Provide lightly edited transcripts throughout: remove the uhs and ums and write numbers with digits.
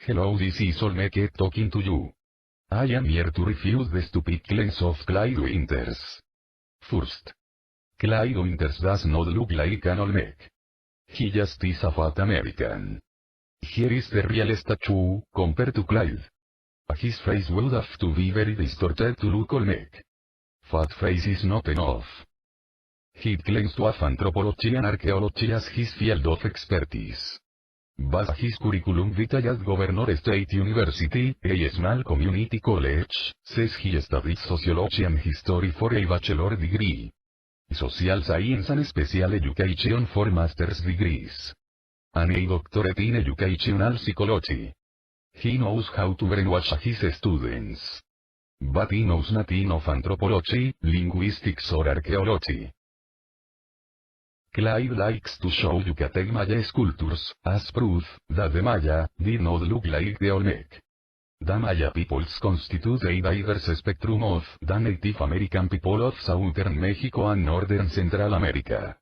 Hello, this is Olmec talking to you. I am here to refute the stupid claims of Clyde Winters. First, Clyde Winters does not look like an Olmec. He just is a fat American. Here is the real statue, compared to Clyde. His face would have to be very distorted to look Olmec. Fat face is not enough. He claims to have anthropology and archaeology as his field of expertise. But his curriculum vitae at Governor State University, a small community college, says he studied sociology and history for a bachelor degree. Social science and special education for master's degrees. And a doctorate in educational psychology. He knows how to brainwash his students. But he knows nothing of anthropology, linguistics or archaeology. Clyde likes to show Yucatec Maya sculptures, as proof that the Maya did not look like the Olmec. The Maya peoples constitute a diverse spectrum of the Native American people of southern Mexico and northern Central America.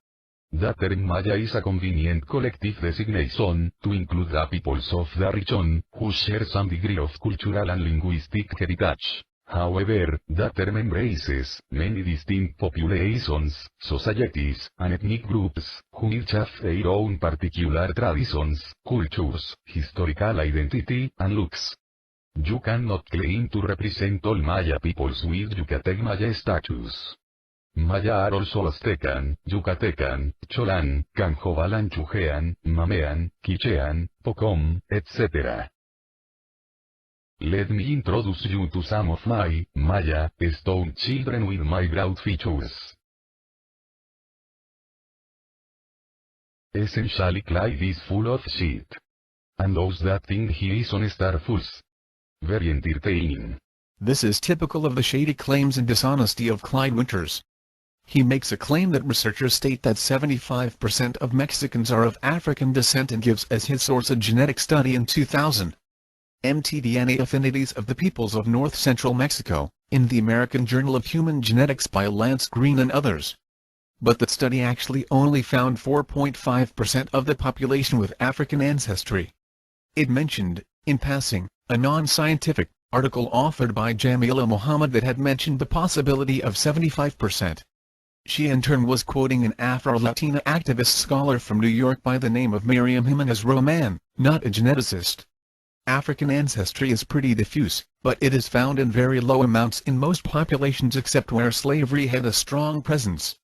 The term Maya is a convenient collective designation to include the peoples of the region, who share some degree of cultural and linguistic heritage. However, the term embraces many distinct populations, societies, and ethnic groups, who each have their own particular traditions, cultures, historical identity, and looks. You cannot claim to represent all Maya peoples with Yucatec Maya statues. Maya are also Aztecan, Yucatecan, Cholan, Canjobalan, Chujean, Mamean, Quichean, Pocom, etc. Let me introduce you to some of my Maya stone children with my broad features. Essentially, Clyde is full of shit. And those that think he is honest are fools. Very entertaining. This is typical of the shady claims and dishonesty of Clyde Winters. He makes a claim that researchers state that 75% of Mexicans are of African descent and gives as his source a genetic study in 2000. mtDNA affinities of the peoples of north-central Mexico, in the American Journal of Human Genetics by Lance Green and others. But that study actually only found 4.5% of the population with African ancestry. It mentioned, in passing, a non-scientific article authored by Jamila Mohammed that had mentioned the possibility of 75%. She in turn was quoting an Afro-Latina activist scholar from New York by the name of Miriam Jimenez Roman, not a geneticist. African ancestry is pretty diffuse, but it is found in very low amounts in most populations except where slavery had a strong presence.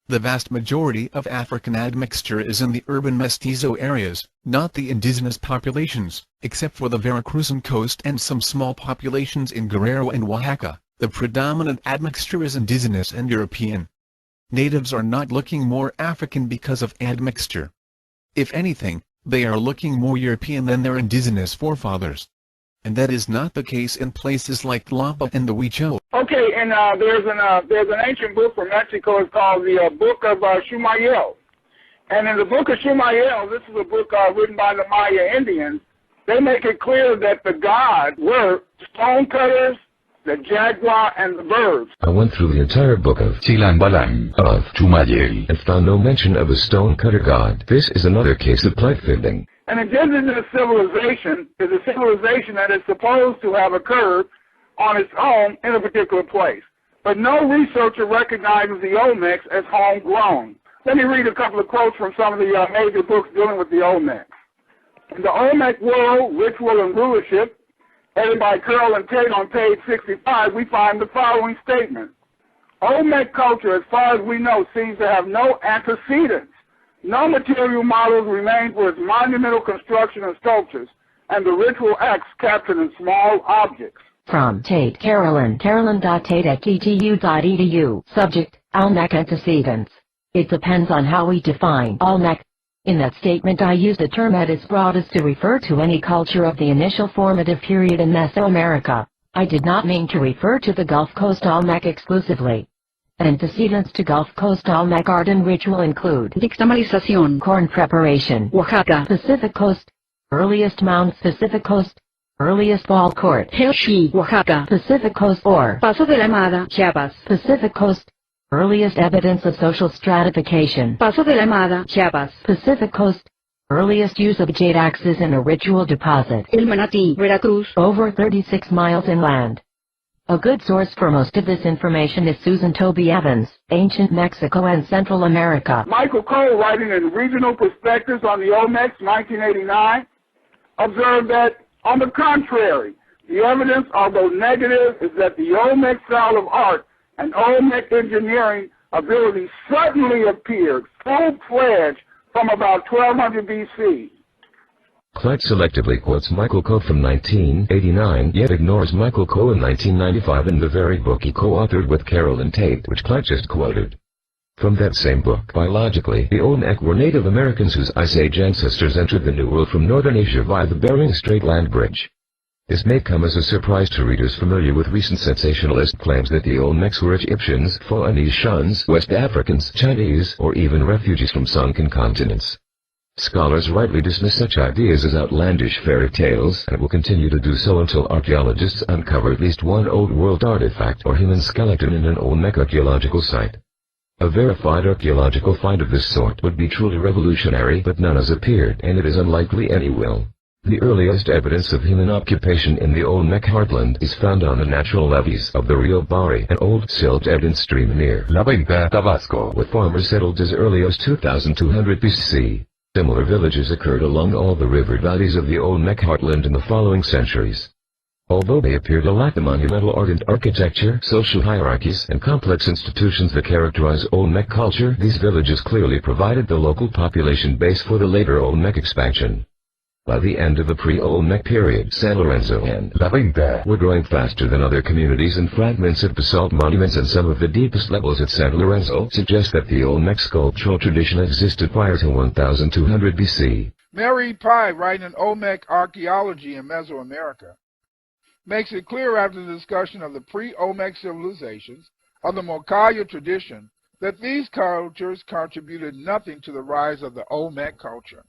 The vast majority of African admixture is in the urban mestizo areas, not the indigenous populations, except for the Veracruzan coast and some small populations in Guerrero and Oaxaca. The predominant admixture is indigenous and European. Natives are not looking more African because of admixture. If anything, they are looking more European than their indigenous forefathers. And that is not the case in places like Tlapa and the Huichol. Okay, and there's an ancient book from Mexico. It's called the Book of Shumayel. And in the Book of Shumayel, this is a book written by the Maya Indians. They make it clear that the gods were stonecutters, the jaguar, and the birds. I went through the entire book of Chilambalam of Chumayel and found no mention of a stonecutter god. This is another case of plight fiddling. An indigenous civilization is a civilization that is supposed to have occurred on its own in a particular place. But no researcher recognizes the Olmecs as homegrown. Let me read a couple of quotes from some of the major books dealing with the Olmecs. In the Olmec World, Ritual and Rulership, edited by Curl and Tate on page 65, we find the following statement. Olmec culture, as far as we know, seems to have no antecedents. No material models remain for its monumental construction and sculptures, and the ritual acts captured in small objects. From Tate Carolyn, carolyn.tate@ttu.edu. Subject, Olmec antecedents. It depends on how we define Olmec. In that statement I used the term at its broadest to refer to any culture of the initial formative period in Mesoamerica. I did not mean to refer to the Gulf Coast Olmec exclusively. Antecedents to Gulf Coast Olmec art and ritual include Nixtamalización, corn preparation, Oaxaca, Pacific Coast, earliest mounds Pacific Coast, earliest ball court, Hershey, Oaxaca, Pacific Coast or Paso de la Amada, Chiapas, Pacific Coast, earliest evidence of social stratification, Paso de la Amada, Chiapas, Pacific Coast, Earliest use of jade axes in a ritual deposit. El Manatí, Veracruz. Over 36 miles inland. A good source for most of this information is Susan Toby Evans, Ancient Mexico and Central America. Michael Cole, writing in Regional Perspectives on the Olmecs, 1989, observed that, on the contrary, the evidence, although negative, is that the Olmec style of art and Olmec engineering ability suddenly appeared full-fledged from about 1200 BC. Clyde selectively quotes Michael Coe from 1989, yet ignores Michael Coe in 1995 in the very book he co-authored with Carolyn Tate, which Clyde just quoted. From that same book, biologically, the Olmec were Native Americans whose Ice Age ancestors entered the New World from northern Asia via the Bering Strait land bridge. This may come as a surprise to readers familiar with recent sensationalist claims that the Olmecs were Egyptians, Phoenicians, West Africans, Chinese, or even refugees from sunken continents. Scholars rightly dismiss such ideas as outlandish fairy tales, and will continue to do so until archaeologists uncover at least one Old World artifact or human skeleton in an Olmec archaeological site. A verified archaeological find of this sort would be truly revolutionary, but none has appeared, and it is unlikely any will. The earliest evidence of human occupation in the Olmec heartland is found on the natural levees of the Rio Bari, an old silt-evident stream near La Venta, Tabasco, with farmers settled as early as 2200 BC. Similar villages occurred along all the river valleys of the Olmec heartland in the following centuries. Although they appear to lack the monumental art and architecture, social hierarchies, and complex institutions that characterize Olmec culture, these villages clearly provided the local population base for the later Olmec expansion. By the end of the pre-Olmec period, San Lorenzo and La Venta were growing faster than other communities, and fragments of basalt monuments in some of the deepest levels at San Lorenzo suggest that the Olmec sculptural tradition existed prior to 1200 BC. Mary Pye, writing in Olmec Archaeology in Mesoamerica, makes it clear after the discussion of the pre-Olmec civilizations of the Mokaya tradition that these cultures contributed nothing to the rise of the Olmec culture.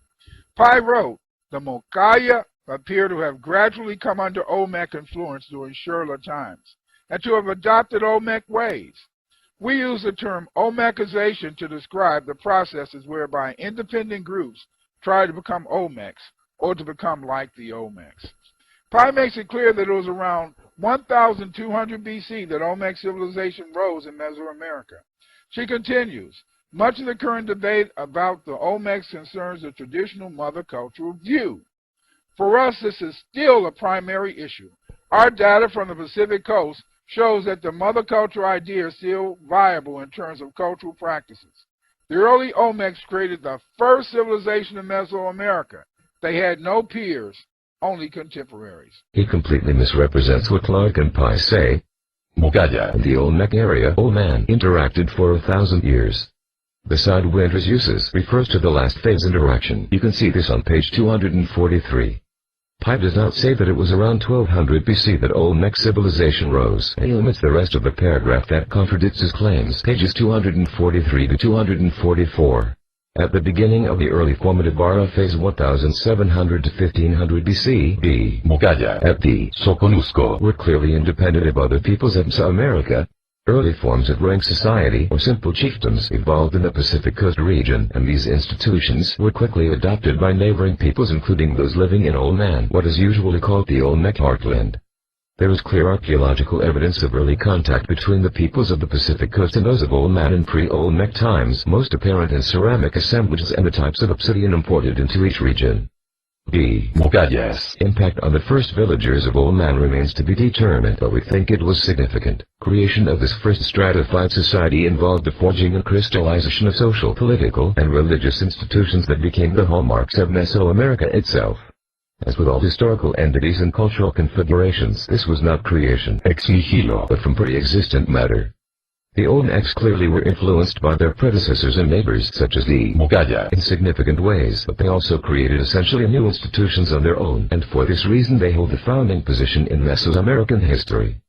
Pye wrote, "The Mokaya appear to have gradually come under Olmec influence during Shurla times, and to have adopted Olmec ways. We use the term Olmecization to describe the processes whereby independent groups try to become Olmecs, or to become like the Olmecs." Pye makes it clear that it was around 1200 BC that Olmec civilization rose in Mesoamerica. She continues, "Much of the current debate about the Olmecs concerns the traditional mother cultural view. For us, this is still a primary issue. Our data from the Pacific Coast shows that the mother culture idea is still viable in terms of cultural practices. The early Olmecs created the first civilization in Mesoamerica. They had no peers, only contemporaries." He completely misrepresents what Clark and Pye say. Mokaya In the Olmec area, Olman interacted for 1,000 years. Beside Winter's uses refers to the last phase interaction. You can see this on page 243. Pye does not say that it was around 1200 BC that Olmec civilization rose, and he omits the rest of the paragraph that contradicts his claims, pages 243 to 244. At the beginning of the early formative Vara phase 1700 to 1500 BC, the Mokaya at the Soconusco were clearly independent of other peoples of Mesoamerica. Early forms of rank society or simple chiefdoms evolved in the Pacific Coast region, and these institutions were quickly adopted by neighboring peoples, including those living in Olman, what is usually called the Olmec heartland. There is clear archaeological evidence of early contact between the peoples of the Pacific Coast and those of Olman in pre-Olmec times, most apparent in ceramic assemblages and the types of obsidian imported into each region. The Mokaya's impact on the first villagers of Olman remains to be determined, but we think it was significant. Creation of this first stratified society involved the forging and crystallization of social, political, and religious institutions that became the hallmarks of Mesoamerica itself. As with all historical entities and cultural configurations, this was not creation ex nihilo, but from pre-existent matter. The Olmecs clearly were influenced by their predecessors and neighbors, such as the Mokaya, in significant ways, but they also created essentially new institutions on their own, and for this reason they hold the founding position in Mesoamerican history.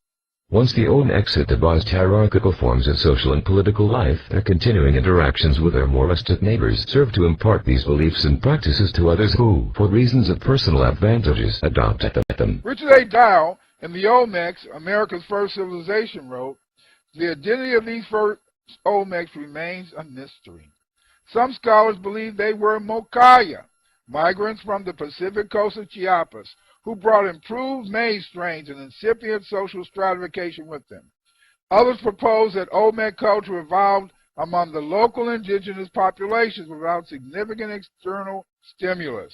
Once the Olmecs had devised hierarchical forms of social and political life, their continuing interactions with their more distant neighbors served to impart these beliefs and practices to others who, for reasons of personal advantages, adopted them. Richard A. Dow, in the Olmecs, America's First Civilization, wrote, "The identity of these first Olmecs remains a mystery. Some scholars believe they were Mokaya, migrants from the Pacific coast of Chiapas, who brought improved maize strains and incipient social stratification with them. Others propose that Olmec culture evolved among the local indigenous populations without significant external stimulus.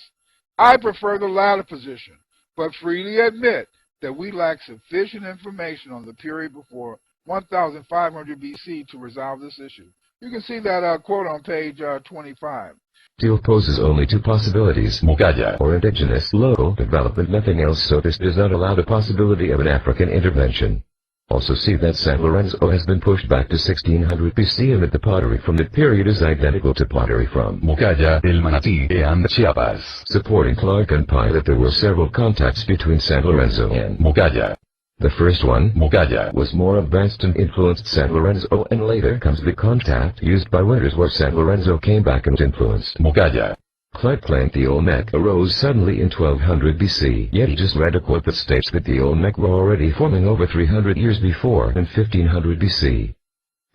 I prefer the latter position, but freely admit that we lack sufficient information on the period before 1500 BC to resolve this issue. You can see that quote on page 25. Deal poses only two possibilities: Mugaya, or indigenous local development, nothing else, so this does not allow the possibility of an African intervention. Also see that San Lorenzo has been pushed back to 1600 BC and that the pottery from that period is identical to pottery from Mugaya, El Manatí, and Chiapas. Supporting Clark and Pye that there were several contacts between San Lorenzo and Mugaya. The first one, Mugaya, was more advanced and influenced San Lorenzo, and later comes the contact used by Winters where San Lorenzo came back and influenced Mugaya. Clyde claimed the Olmec arose suddenly in 1200 BC, yet he just read a quote that states that the Olmec were already forming over 300 years before in 1500 BC.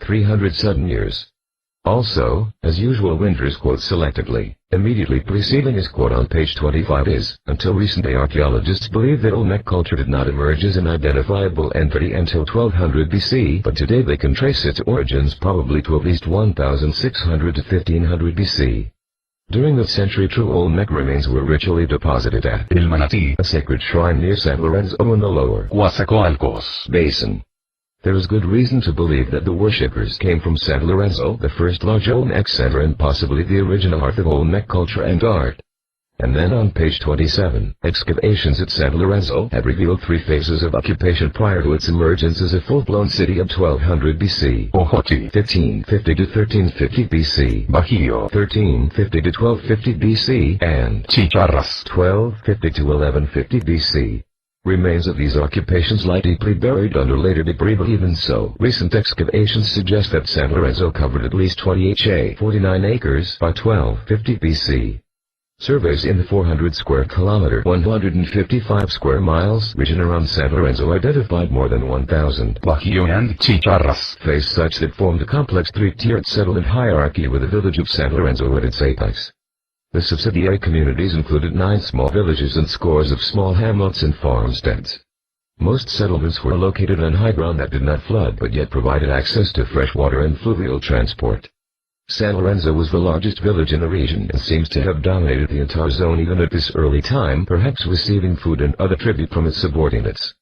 300 sudden years. Also, as usual, Winters quotes selectively. Immediately preceding his quote on page 25 is, until recently archaeologists believed that Olmec culture did not emerge as an identifiable entity until 1200 BC, but today they can trace its origins probably to at least 1600 to 1500 BC. During that century, true Olmec remains were ritually deposited at El Manatí, a sacred shrine near San Lorenzo in the lower Coatzacoalcos basin. There is good reason to believe that the worshippers came from San Lorenzo, the first large Olmec center and possibly the original hearth of Olmec culture and art. And then on page 27, excavations at San Lorenzo had revealed three phases of occupation prior to its emergence as a full-blown city of 1200 BC. Ojoti, 1550 to 1350 BC. Bajío, 1350 to 1250 BC. And Chicharras, 1250 to 1150 BC. Remains of these occupations lie deeply buried under later debris, but even so, recent excavations suggest that San Lorenzo covered at least 20 ha 49 acres by 1250 BC. Surveys in the 400 square kilometer 155 square miles region around San Lorenzo identified more than 1,000 Bajío and Chicharras face such that formed a complex three-tiered settlement hierarchy with the village of San Lorenzo at its apex. The subsidiary communities included 9 small villages and scores of small hamlets and farmsteads. Most settlements were located on high ground that did not flood but yet provided access to fresh water and fluvial transport. San Lorenzo was the largest village in the region and seems to have dominated the entire zone even at this early time, perhaps receiving food and other tribute from its subordinates.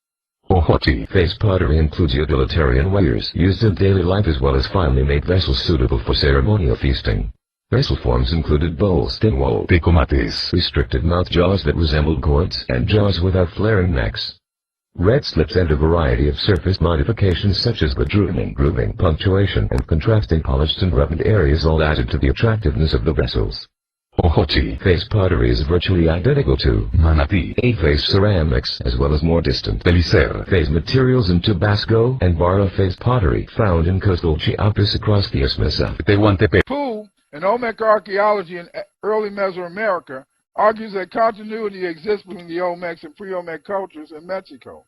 Ojoti Face pottery includes utilitarian wares used in daily life as well as finely made vessels suitable for ceremonial feasting. Vessel forms included bowls, thin wall, Picomates, restricted mouth jaws that resembled gourds, and jaws without flaring necks. Red slips and a variety of surface modifications such as the grooving, punctuation, and contrasting polished and rubbed areas all added to the attractiveness of the vessels. Ojoti Face pottery is virtually identical to Manatí, A-face ceramics, as well as more distant Belicer, face materials in Tabasco and Barra face pottery found in coastal Chiapas across the Isthmus of Tehuantepec. Poole, in Olmec archaeology in early Mesoamerica, argues that continuity exists between the Olmecs and pre-Olmec cultures in Mexico.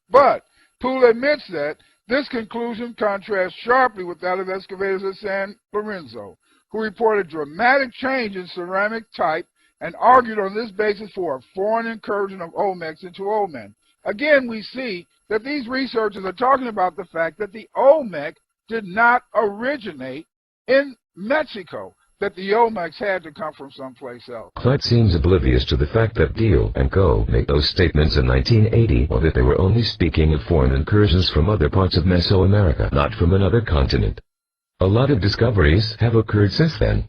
But Poole admits that this conclusion contrasts sharply with that of excavators at San Lorenzo, who reported dramatic change in ceramic type and argued on this basis for a foreign incursion of Olmecs into Olmen. Again, we see that these researchers are talking about the fact that the Olmec did not originate in Mexico, that the Olmecs had to come from someplace else. Clyde seems oblivious to the fact that Deal and Co. made those statements in 1980, or that they were only speaking of foreign incursions from other parts of Mesoamerica, not from another continent. A lot of discoveries have occurred since then.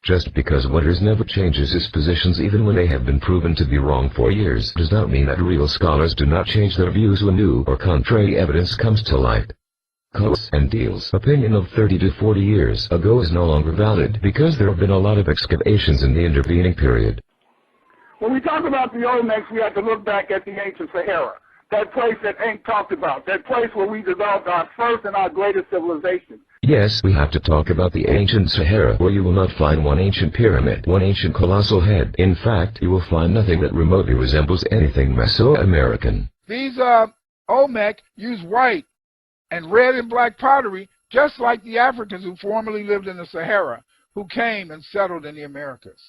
Just because Winters never changes his positions even when they have been proven to be wrong for years does not mean that real scholars do not change their views when new or contrary evidence comes to light. Co.'s and Deal's opinion of 30 to 40 years ago is no longer valid because there have been a lot of excavations in the intervening period. When we talk about the Olmecs, we have to look back at the ancient Sahara, that place that ain't talked about, that place where we developed our first and our greatest civilization. Yes, we have to talk about the ancient Sahara, where you will not find one ancient pyramid, one ancient colossal head. In fact, you will find nothing that remotely resembles anything Mesoamerican. These Olmec use white and red and black pottery, just like the Africans who formerly lived in the Sahara, who came and settled in the Americas.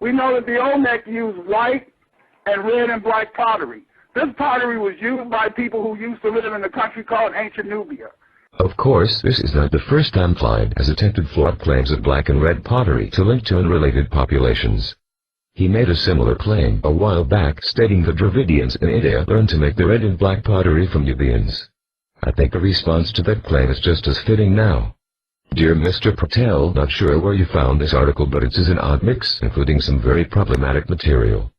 We know that the Olmec used white and red and black pottery. This pottery was used by people who used to live in a country called ancient Nubia. Of course, this is not the first time Clyde has attempted flawed claims of black and red pottery to link to unrelated populations. He made a similar claim a while back, stating the Dravidians in India learned to make the red and black pottery from Nubians. I think the response to that claim is just as fitting now. Dear Mr. Patel, not sure where you found this article, but it is an odd mix, including some very problematic material.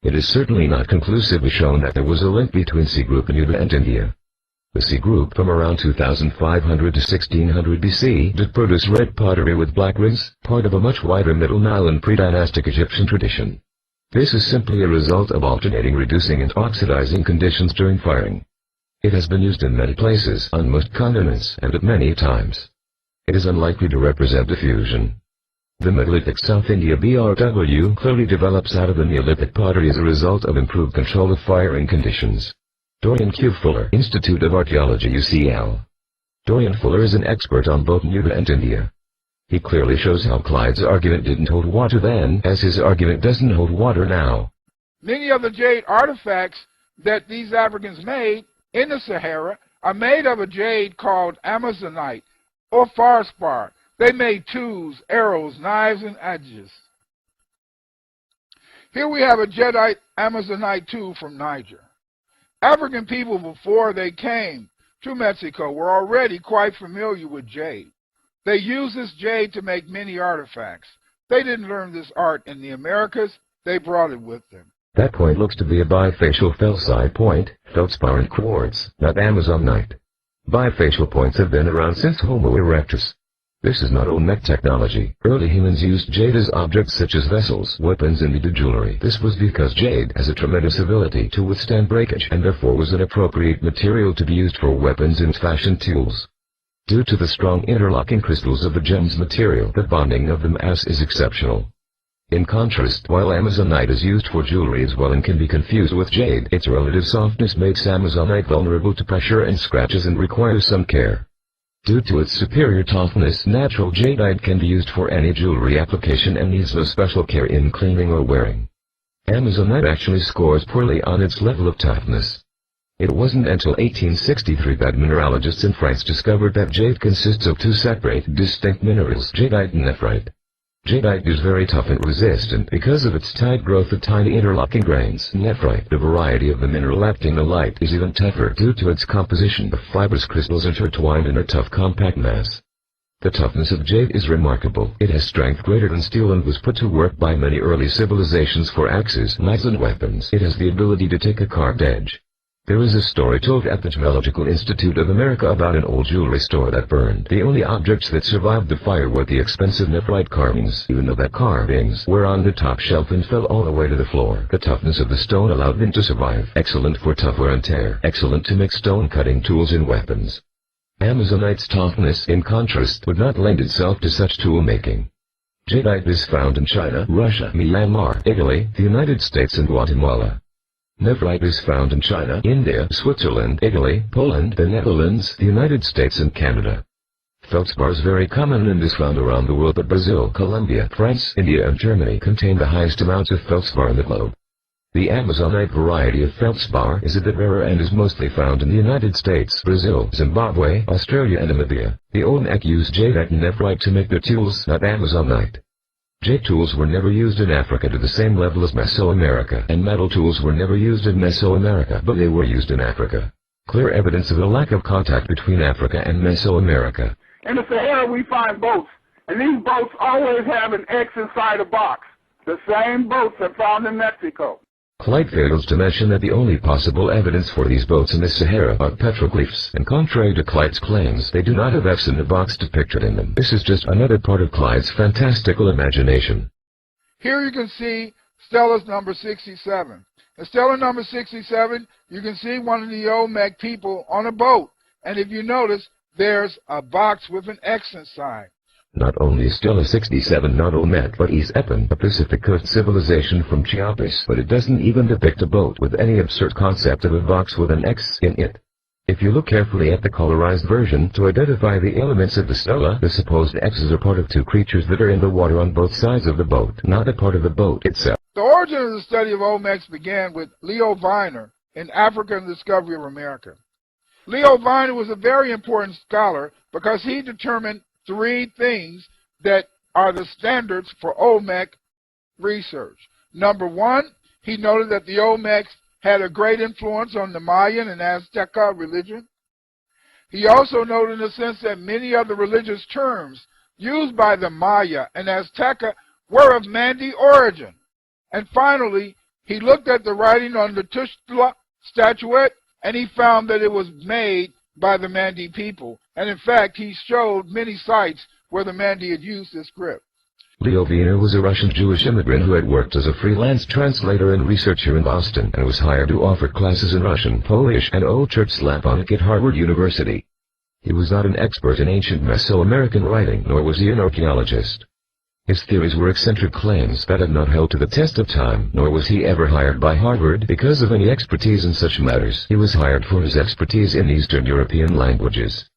It is certainly not conclusively shown that there was a link between C group in Nuba and India. The C group from around 2500 to 1600 BC did produce red pottery with black rings, part of a much wider Middle Nile and pre-dynastic Egyptian tradition. This is simply a result of alternating reducing and oxidizing conditions during firing. It has been used in many places on most continents and at many times. It is unlikely to represent diffusion. The megalithic South India BRW clearly develops out of the Neolithic pottery as a result of improved control of firing conditions. Dorian Q. Fuller, Institute of Archaeology, UCL. Dorian Fuller is an expert on both Nuba and India. He clearly shows how Clyde's argument didn't hold water then, as his argument doesn't hold water now. Many of the jade artifacts that these Africans made in the Sahara are made of a jade called Amazonite or feldspar. They made tools, arrows, knives, and edges. Here we have a jadeite Amazonite tool from Niger. African people, before they came to Mexico, were already quite familiar with jade. They used this jade to make many artifacts. They didn't learn this art in the Americas, they brought it with them. That point looks to be a bifacial felside point, feldspar and quartz, not Amazonite. Bifacial points have been around since Homo erectus. This is not Olmec technology. Early humans used jade as objects such as vessels, weapons, and even jewelry. This was because jade has a tremendous ability to withstand breakage and therefore was an appropriate material to be used for weapons and fashion tools. Due to the strong interlocking crystals of the gem's material, the bonding of the mass is exceptional. In contrast, while Amazonite is used for jewelry as well and can be confused with jade, its relative softness makes Amazonite vulnerable to pressure and scratches and requires some care. Due to its superior toughness, natural jadeite can be used for any jewelry application and needs no special care in cleaning or wearing. Amazonite actually scores poorly on its level of toughness. It wasn't until 1863 that mineralogists in France discovered that jade consists of two separate, distinct minerals, jadeite and nephrite. Jadeite is very tough and resistant because of its tight growth of tiny interlocking grains. Nephrite, the variety of the mineral acting alike, is even tougher due to its composition of fibrous crystals intertwined in a tough compact mass. The toughness of jade is remarkable. It has strength greater than steel and was put to work by many early civilizations for axes, knives, and weapons. It has the ability to take a carved edge. There is a story told at the Gemological Institute of America about an old jewelry store that burned. The only objects that survived the fire were the expensive nephrite carvings, even though the carvings were on the top shelf and fell all the way to the floor. The toughness of the stone allowed them to survive. Excellent for tough wear and tear. Excellent to make stone cutting tools and weapons. Amazonite's toughness, in contrast, would not lend itself to such tool making. Jadeite is found in China, Russia, Myanmar, Italy, the United States, and Guatemala. Nephrite is found in China, India, Switzerland, Italy, Poland, the Netherlands, the United States, and Canada. Feldspar is very common and is found around the world, but Brazil, Colombia, France, India, and Germany contain the highest amounts of feldspar in the globe. The Amazonite variety of feldspar is a bit rarer and is mostly found in the United States, Brazil, Zimbabwe, Australia, and Namibia. The Olmec used jadeite and nephrite to make their tools, not Amazonite. Jade tools were never used in Africa to the same level as Mesoamerica, and metal tools were never used in Mesoamerica, but they were used in Africa. Clear evidence of a lack of contact between Africa and Mesoamerica. In the Sahara, we find boats, and these boats always have an X inside a box. The same boats are found in Mexico. Clyde fails to mention that the only possible evidence for these boats in the Sahara are petroglyphs, and contrary to Clyde's claims, they do not have X in a box depicted in them. This is just another part of Clyde's fantastical imagination. Here you can see Stella's number 67. In Stella number 67, you can see one of the Olmec people on a boat, and if you notice, there's a box with an X inside. Not only is Stella 67 not Olmec, but East Epen, a Pacific Coast civilization from Chiapas, but it doesn't even depict a boat with any absurd concept of a box with an X in it. If you look carefully at the colorized version to identify the elements of the stela, the supposed X's are part of two creatures that are in the water on both sides of the boat, not a part of the boat itself. The origin of the study of Olmecs began with Leo Viner in Africa and the Discovery of America. Leo Viner was a very important scholar because he determined three things that are the standards for Olmec research. Number one, he noted that the Olmecs had a great influence on the Mayan and Azteca religion. He also noted in a sense that many of the religious terms used by the Maya and Azteca were of Mande origin. And finally, he looked at the writing on the Tuxtla statuette and he found that it was made by the Mande people. And in fact, he showed many sites where the Mande had used this script. Leo Wiener was a Russian Jewish immigrant who had worked as a freelance translator and researcher in Boston and was hired to offer classes in Russian, Polish, and Old Church Slavonic at Harvard University. He was not an expert in ancient Mesoamerican writing, nor was he an archaeologist. His theories were eccentric claims that had not held to the test of time, nor was he ever hired by Harvard because of any expertise in such matters. He was hired for his expertise in Eastern European languages.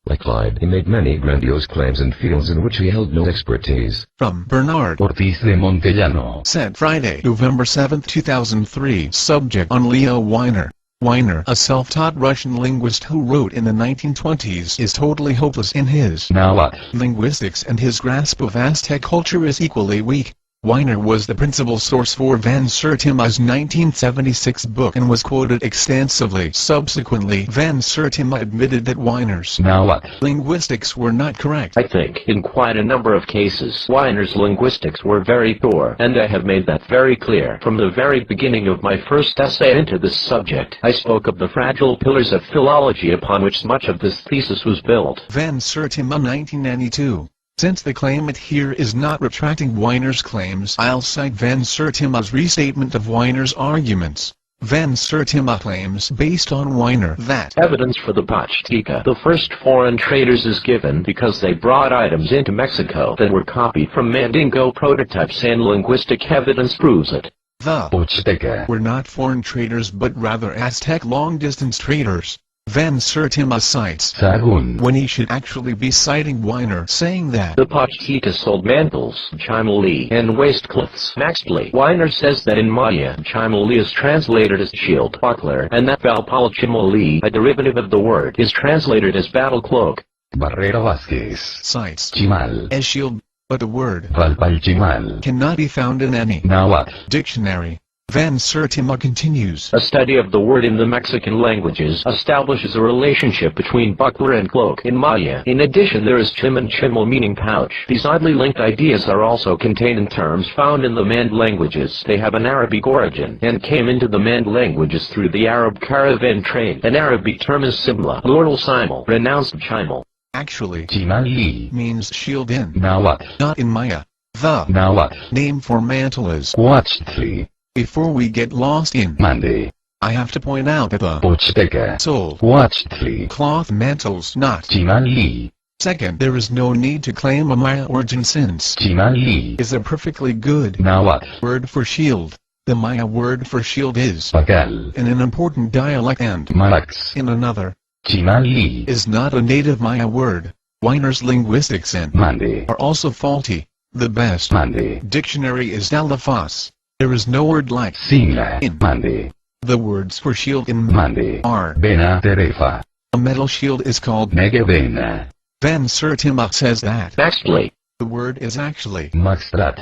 Like Clyde, he made many grandiose claims in fields in which he held no expertise. From Bernard Ortiz de Montellano. Sent Friday, November 7, 2003. Subject on Leo Wiener. Wiener, a self-taught Russian linguist who wrote in the 1920s, is totally hopeless in his Now what? linguistics, and his grasp of Aztec culture is equally weak. Wiener was the principal source for Van Sertima's 1976 book and was quoted extensively. Subsequently, Van Sertima admitted that Wiener's Now what? linguistics were not correct. I think, in quite a number of cases, Wiener's linguistics were very poor, and I have made that very clear. From the very beginning of my first essay into this subject, I spoke of the fragile pillars of philology upon which much of this thesis was built. Van Sertima 1992. Since the claimant here is not retracting Wiener's claims, I'll cite Van Sertima's restatement of Wiener's arguments. Van Sertima claims, based on Wiener, that evidence for the Pachtica, the first foreign traders, is given because they brought items into Mexico that were copied from Mandingo prototypes, and linguistic evidence proves it. the Pochteca. were not foreign traders but rather Aztec long-distance traders. Van Sertima cites Sahagún. when he should actually be citing Wiener, saying that The Pachtica sold mantles, chimali, and waistcloths. Maxtly, Wiener says that in Maya, chimali is translated as shield, buckler, and that valpalchimali, a derivative of the word, is translated as battle cloak. Barrera Vázquez. cites Chimal. as shield, but the word Valpalchimal. cannot be found in any Now what? dictionary. Van Sertima continues. A study of the word in the Mexican languages establishes a relationship between buckler and cloak in Maya. In addition, there is chim and chimal, meaning pouch. These oddly linked ideas are also contained in terms found in the Mande languages. They have an Arabic origin and came into the Mande languages through the Arab caravan trade. An Arabic term is simla, plural simal, pronounced chimal. Actually, Chimali. means shield in, Now what? not in Maya. The Now what? name for mantle is. Huachtli. Before we get lost in Mande. I have to point out that the Pochteca. sold Huachtli. cloth mantles, not. Chimali. Second, there is no need to claim a Maya origin since Chimali. is a perfectly good Now what? word for shield. The Maya word for shield is Pacal. in an important dialect, and Malax. in another Chimali. is not a native Maya word. Wiener's linguistics and Mande. are also faulty. The best Mande. dictionary is Dalafas. There is no word like Simla. in. Mande. The words for shield in Mande. are. Bena terefa. A metal shield is called. Negebena. Van Sertima says that Maxtly the word is actually Maxtrat.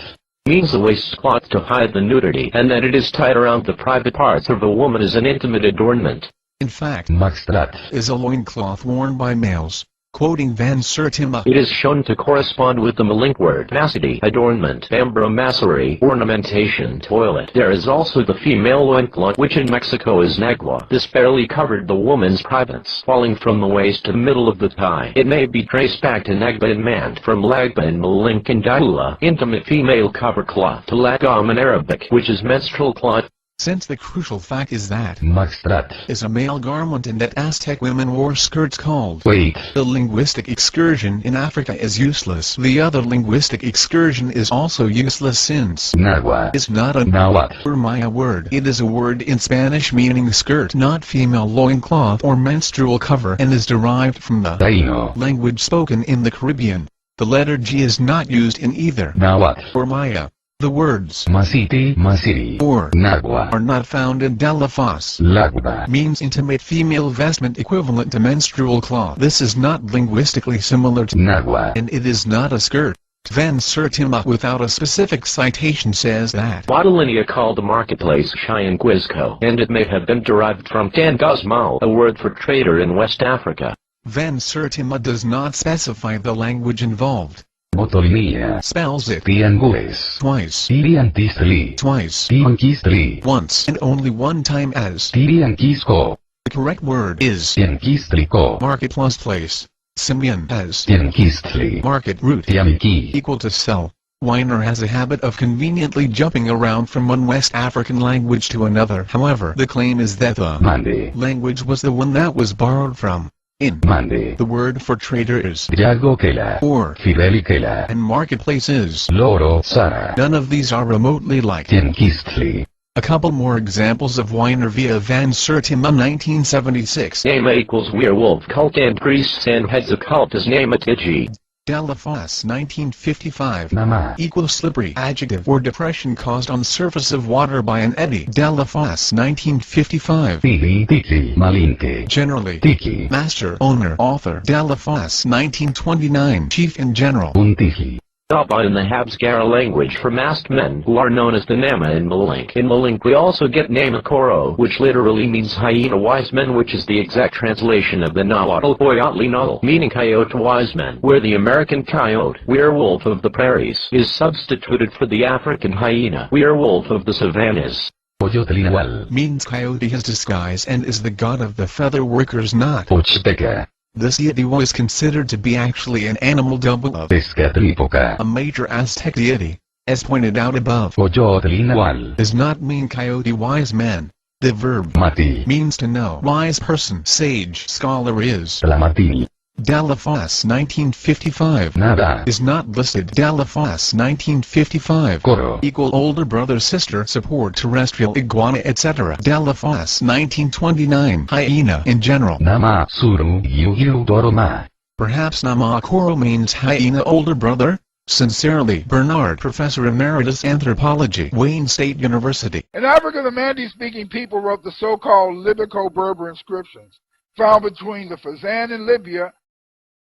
means a waistcloth to hide the nudity, and that it is tied around the private parts of a woman as an intimate adornment. in fact Maxtrat. is a loincloth worn by males. Quoting Van Sertima, It is shown to correspond with the Malink word massity, adornment, ambromassary, ornamentation, toilet. There is also the female loincloth, which in Mexico is negua. This barely covered the woman's privates, falling from the waist to the middle of the thigh. It may be traced back to Negba in Mande, from Lagba in Malink and Daula, intimate female cover cloth, to Lagam in Arabic, which is menstrual cloth. since the crucial fact is that Maxtrat is a male garment and that Aztec women wore skirts called. Wait. The linguistic excursion in Africa is useless. The other linguistic excursion is also useless since Nahua is not a Nahuatl or Maya word. It is a word in Spanish meaning skirt, not female loincloth or menstrual cover, and is derived from the Taino language spoken in the Caribbean. The letter G is not used in either Nahuatl or Maya. The words Masiti Masiri or Nahua are not found in Delafos. Lagba Means intimate female vestment equivalent to menstrual cloth. This is not linguistically similar to Nahua and it is not a skirt. Van Sertima without a specific citation says that Watalinia called the marketplace Chianguisco, and it may have been derived from Tangosmao, a word for trader in West Africa. Van Sertima does not specify the language involved. Motolinia Spells it Tiangues twice, Tiriantistli twice, Tianquistli once, and only one time as. Tirianquisco The correct word is Tianquistlico market plus place. Simeon as Tianquistli market route Tiamiki equal to sell. Weiner has a habit of conveniently jumping around from one West African language to another. However, the claim is that the Mande language was the one that was borrowed from. In Mande the word for trader is Diago Kela or Fideli Kela and marketplace is. Loro Sara None of these are remotely like. Tianquistli. A couple more examples of Weiner via Van Sertima 1976. Name equals werewolf cult and priests and heads of cult is Namatiji. Delafos 1955. Nama Equals slippery adjective or depression caused on surface of water by an eddy. Delafos 1955. Tili Tiki Malinke Generally. Tiki Master, owner, author. Delafos 1929. Chief in general. Untiki Daba in the Habsgara language for masked men who are known as the Nama in Malink. In Malink we also get Namakoro, which literally means hyena wise men, which is the exact translation of the Nahuatl Boyatli Null, meaning coyote wise men, where the American coyote, werewolf of the prairies, is substituted for the African hyena, werewolf of the savannas. Poyotlinawal Means coyote has disguise and is the god of the feather workers, not. Pochteka This deity was considered to be actually an animal double of Tezcatlipoca a major Aztec deity. As pointed out above, Poyotlinawal does not mean coyote wise man. The verb Mati means to know. Wise person, sage, scholar is. Tlamatili Delafos 1955 Nada is not listed. Delafos 1955 Coro equal older brother sister support terrestrial iguana etc. Delafos 1929 hyena in general. Nama Suru Yuyu Doroma Perhaps Namakoro means hyena older brother? Sincerely, Bernard, Professor Emeritus Anthropology, Wayne State University. In Africa, the Mande-speaking people wrote the so-called Libico-Berber inscriptions, found between the Fezzan in Libya,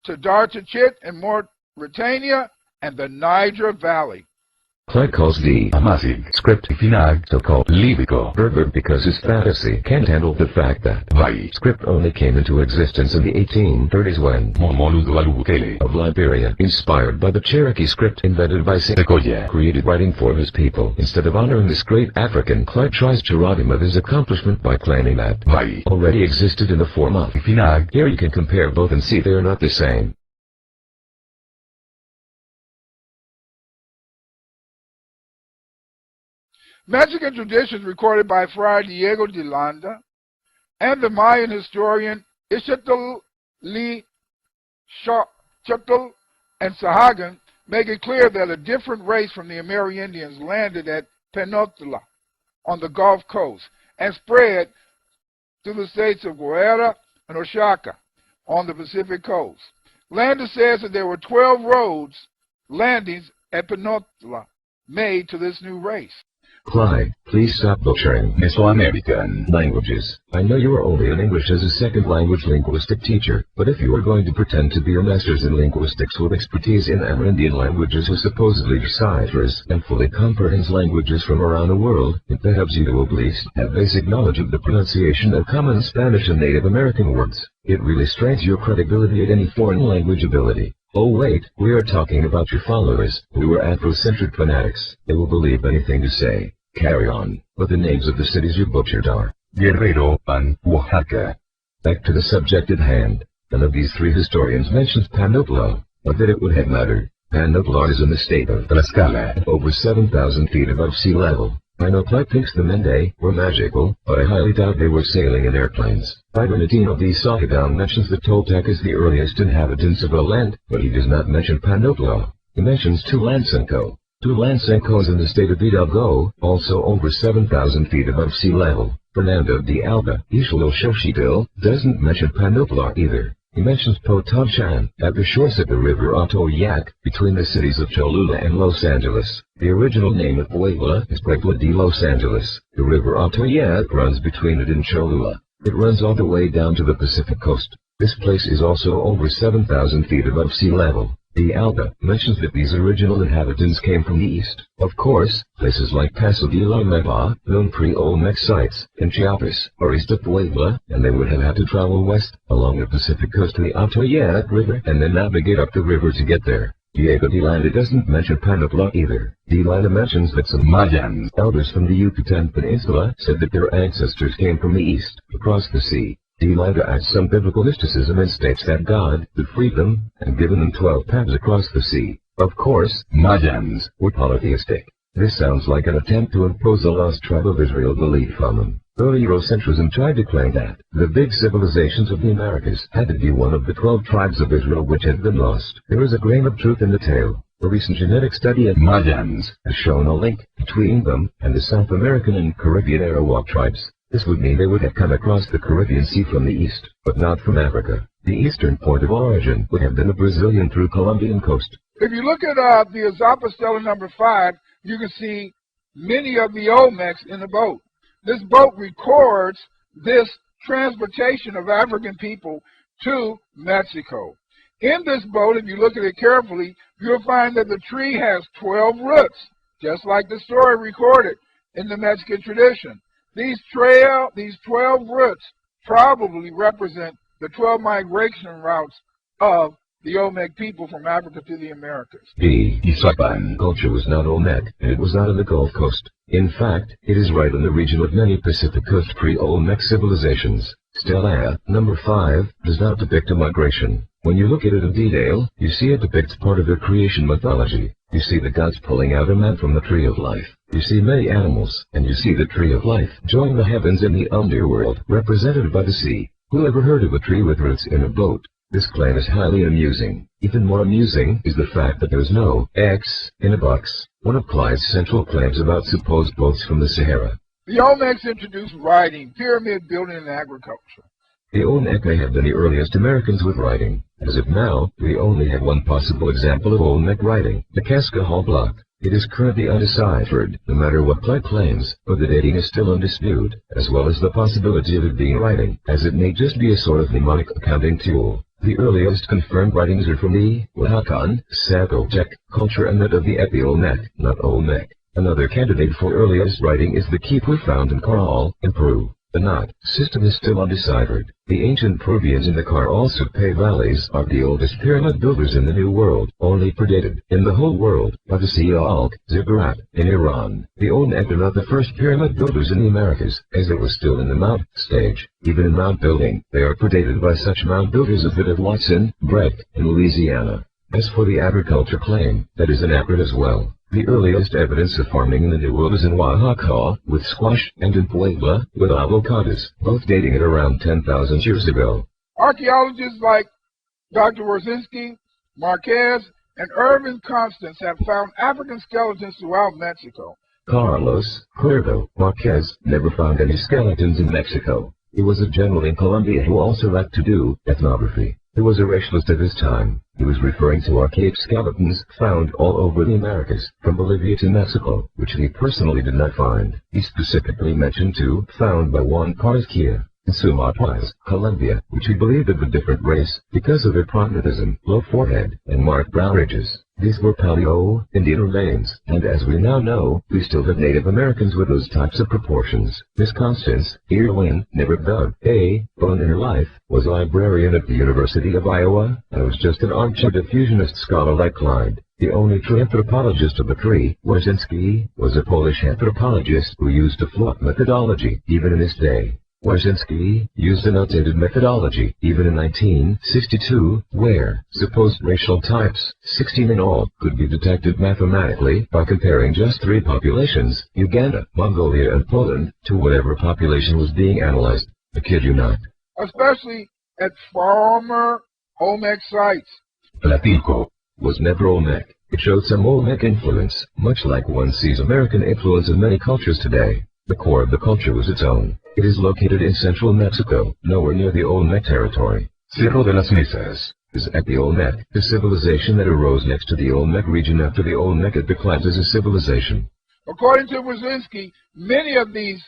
Tadartachit in Mauritania, and the Niger Valley. Clyde calls the Amazigh script Finag so-called Libico Berber because his fantasy can't handle the fact that Vai script only came into existence in the 1830s when Momoludualukele of Liberia, inspired by the Cherokee script invented by Sequoia created writing for his people. Instead of honoring this great African, Clyde tries to rob him of his accomplishment by claiming that Vai already existed in the form of Finag. Here you can compare both and see they are not the same. Mexican traditions recorded by Friar Diego de Landa and the Mayan historian Ixtacatl and Sahagan make it clear that a different race from the Amerindians landed at Penotla on the Gulf Coast and spread to the states of Guerrero and Oaxaca on the Pacific coast. Landa says that there were 12 roads landings at Penotla made to this new race. Clyde, please stop butchering Mesoamerican languages. I know you are only an English as a second language linguistic teacher, but if you are going to pretend to be a master's in linguistics with expertise in Amerindian languages who supposedly deciphers and fully comprehends languages from around the world, it behoves you to at least have basic knowledge of the pronunciation of common Spanish and Native American words. It really strains your credibility at any foreign language ability. Oh wait, we are talking about your followers, who are Afrocentric fanatics. They will believe anything you say. Carry on. But the names of the cities you butchered are Guerrero and Oaxaca. Back to the subject at hand. None of these three historians mentions Panoplo, but that it would have mattered. Panoplo is in the state of Tlaxcala, over 7,000 feet above sea level. I know Clyde thinks the Mende were magical, but I highly doubt they were sailing in airplanes. Bernardino de Sahagam mentions the Toltec as the earliest inhabitants of the land, but he does not mention Panopla. He mentions Tulancingo. Tulancingo is in the state of Hidalgo, also over 7,000 feet above sea level. Fernando de Alba Ixtlilxochitl doesn't mention Panopla either. He mentions Potonchan, at the shores of the river Atoyac, between the cities of Cholula and Los Angeles. The original name of Puebla is Puebla de Los Angeles. The river Atoyac runs between it and Cholula. It runs all the way down to the Pacific coast. This place is also over 7,000 feet above sea level. De Alba mentions that these original inhabitants came from the east. Of course, places like Paso de la Meba, known pre-Olmec sites, in Chiapas, are east of Puebla, and they would have had to travel west, along the Pacific coast to the Atoyac River, and then navigate up the river to get there. Diego de Landa doesn't mention Panopla either. De Landa mentions that some Mayans, elders from the Yucatan Peninsula, said that their ancestors came from the east, across the sea. De Landa adds some biblical mysticism and states that God had freed them and given them 12 paths across the sea. Of course, Mayans were polytheistic. This sounds like an attempt to impose a lost tribe of Israel belief on them. Early Eurocentrism tried to claim that the big civilizations of the Americas had to be one of the 12 tribes of Israel which had been lost. There is a grain of truth in the tale. A recent genetic study of Mayans has shown a link between them and the South American and Caribbean Arawak tribes. This would mean they would have come across the Caribbean Sea from the east, but not from Africa. The eastern point of origin would have been the Brazilian through Colombian coast. If you look at the Azapa Stela number 5, you can see many of the Olmecs in the boat. This boat records this transportation of African people to Mexico. In this boat, if you look at it carefully, you'll find that the tree has 12 roots, just like the story recorded in the Mexican tradition. These 12 roots probably represent the 12 migration routes of the Olmec people from Africa to the Americas. The Isapan culture was not Olmec, and it was not on the Gulf Coast. In fact, it is right in the region of many Pacific Coast pre-Olmec civilizations. Stela number 5 does not depict a migration. When you look at it in detail, you see it depicts part of their creation mythology. You see the gods pulling out a man from the tree of life. You see many animals, and you see the tree of life join the heavens in the underworld, represented by the sea. Who ever heard of a tree with roots in a boat? This claim is highly amusing. Even more amusing is the fact that there is no X in a box, one of Clyde's central claims about supposed boats from the Sahara. The Olmecs introduced writing, pyramid building, and agriculture. The Olmec may have been the earliest Americans with writing. As of now, we only have one possible example of Olmec writing, the Casca Hall block. It is currently undeciphered, no matter what Clyde claims, but the dating is still undisputed, as well as the possibility of it being writing, as it may just be a sort of mnemonic accounting tool. The earliest confirmed writings are from the Oaxacan, Zapotec culture and that of the Epi-Olmec, not Olmec. Another candidate for earliest writing is the Quipu found in Caral, in Peru. The knot system is still undeciphered. The ancient Peruvians in the Caral Supe valleys are the oldest pyramid builders in the New World, only predated, in the whole world, by the Sialk Ziggurat, in Iran. The Olmec are not the first pyramid builders in the Americas, as it was still in the mound stage. Even in mound building, they are predated by such mound builders as that of Watson, Brett, in Louisiana. As for the agriculture claim, that is inaccurate as well. The earliest evidence of farming in the New World is in Oaxaca, with squash, and in Puebla, with avocados, both dating at around 10,000 years ago. Archaeologists like Dr. Warzinski, Marquez, and Irvin Constance have found African skeletons throughout Mexico. Carlos Cuervo Marquez never found any skeletons in Mexico. He was a general in Colombia who also liked to do ethnography. He was a racialist of his time. He was referring to archaic skeletons found all over the Americas, from Bolivia to Mexico, which he personally did not find. He specifically mentioned two found by Juan Carrasquilla in Sumapaz, Colombia, which he believed of a different race because of their prognatism, low forehead, and marked brow ridges. These were Paleo-Indian remains, and as we now know, we still have Native Americans with those types of proportions. Miss Constance Irwin never dug a bone in her life, was a librarian at the University of Iowa, and was just an armchair diffusionist scholar like Clyde. The only true anthropologist of the three, Warzinski, was a Polish anthropologist who used a flawed methodology, even in his day. Wyszynski used an outdated methodology, even in 1962, where supposed racial types, 16 in all, could be detected mathematically by comparing just 3 populations, Uganda, Mongolia and Poland, to whatever population was being analyzed. I kid you not. Especially at former Olmec sites. Platilco was never Olmec. It showed some Olmec influence, much like one sees American influence in many cultures today. The core of the culture was its own. It is located in central Mexico, nowhere near the Olmec territory. Cerro de las Mesas is at the Olmec, the civilization that arose next to the Olmec region after the Olmec had declined as a civilization. According to Wyszynski, many of these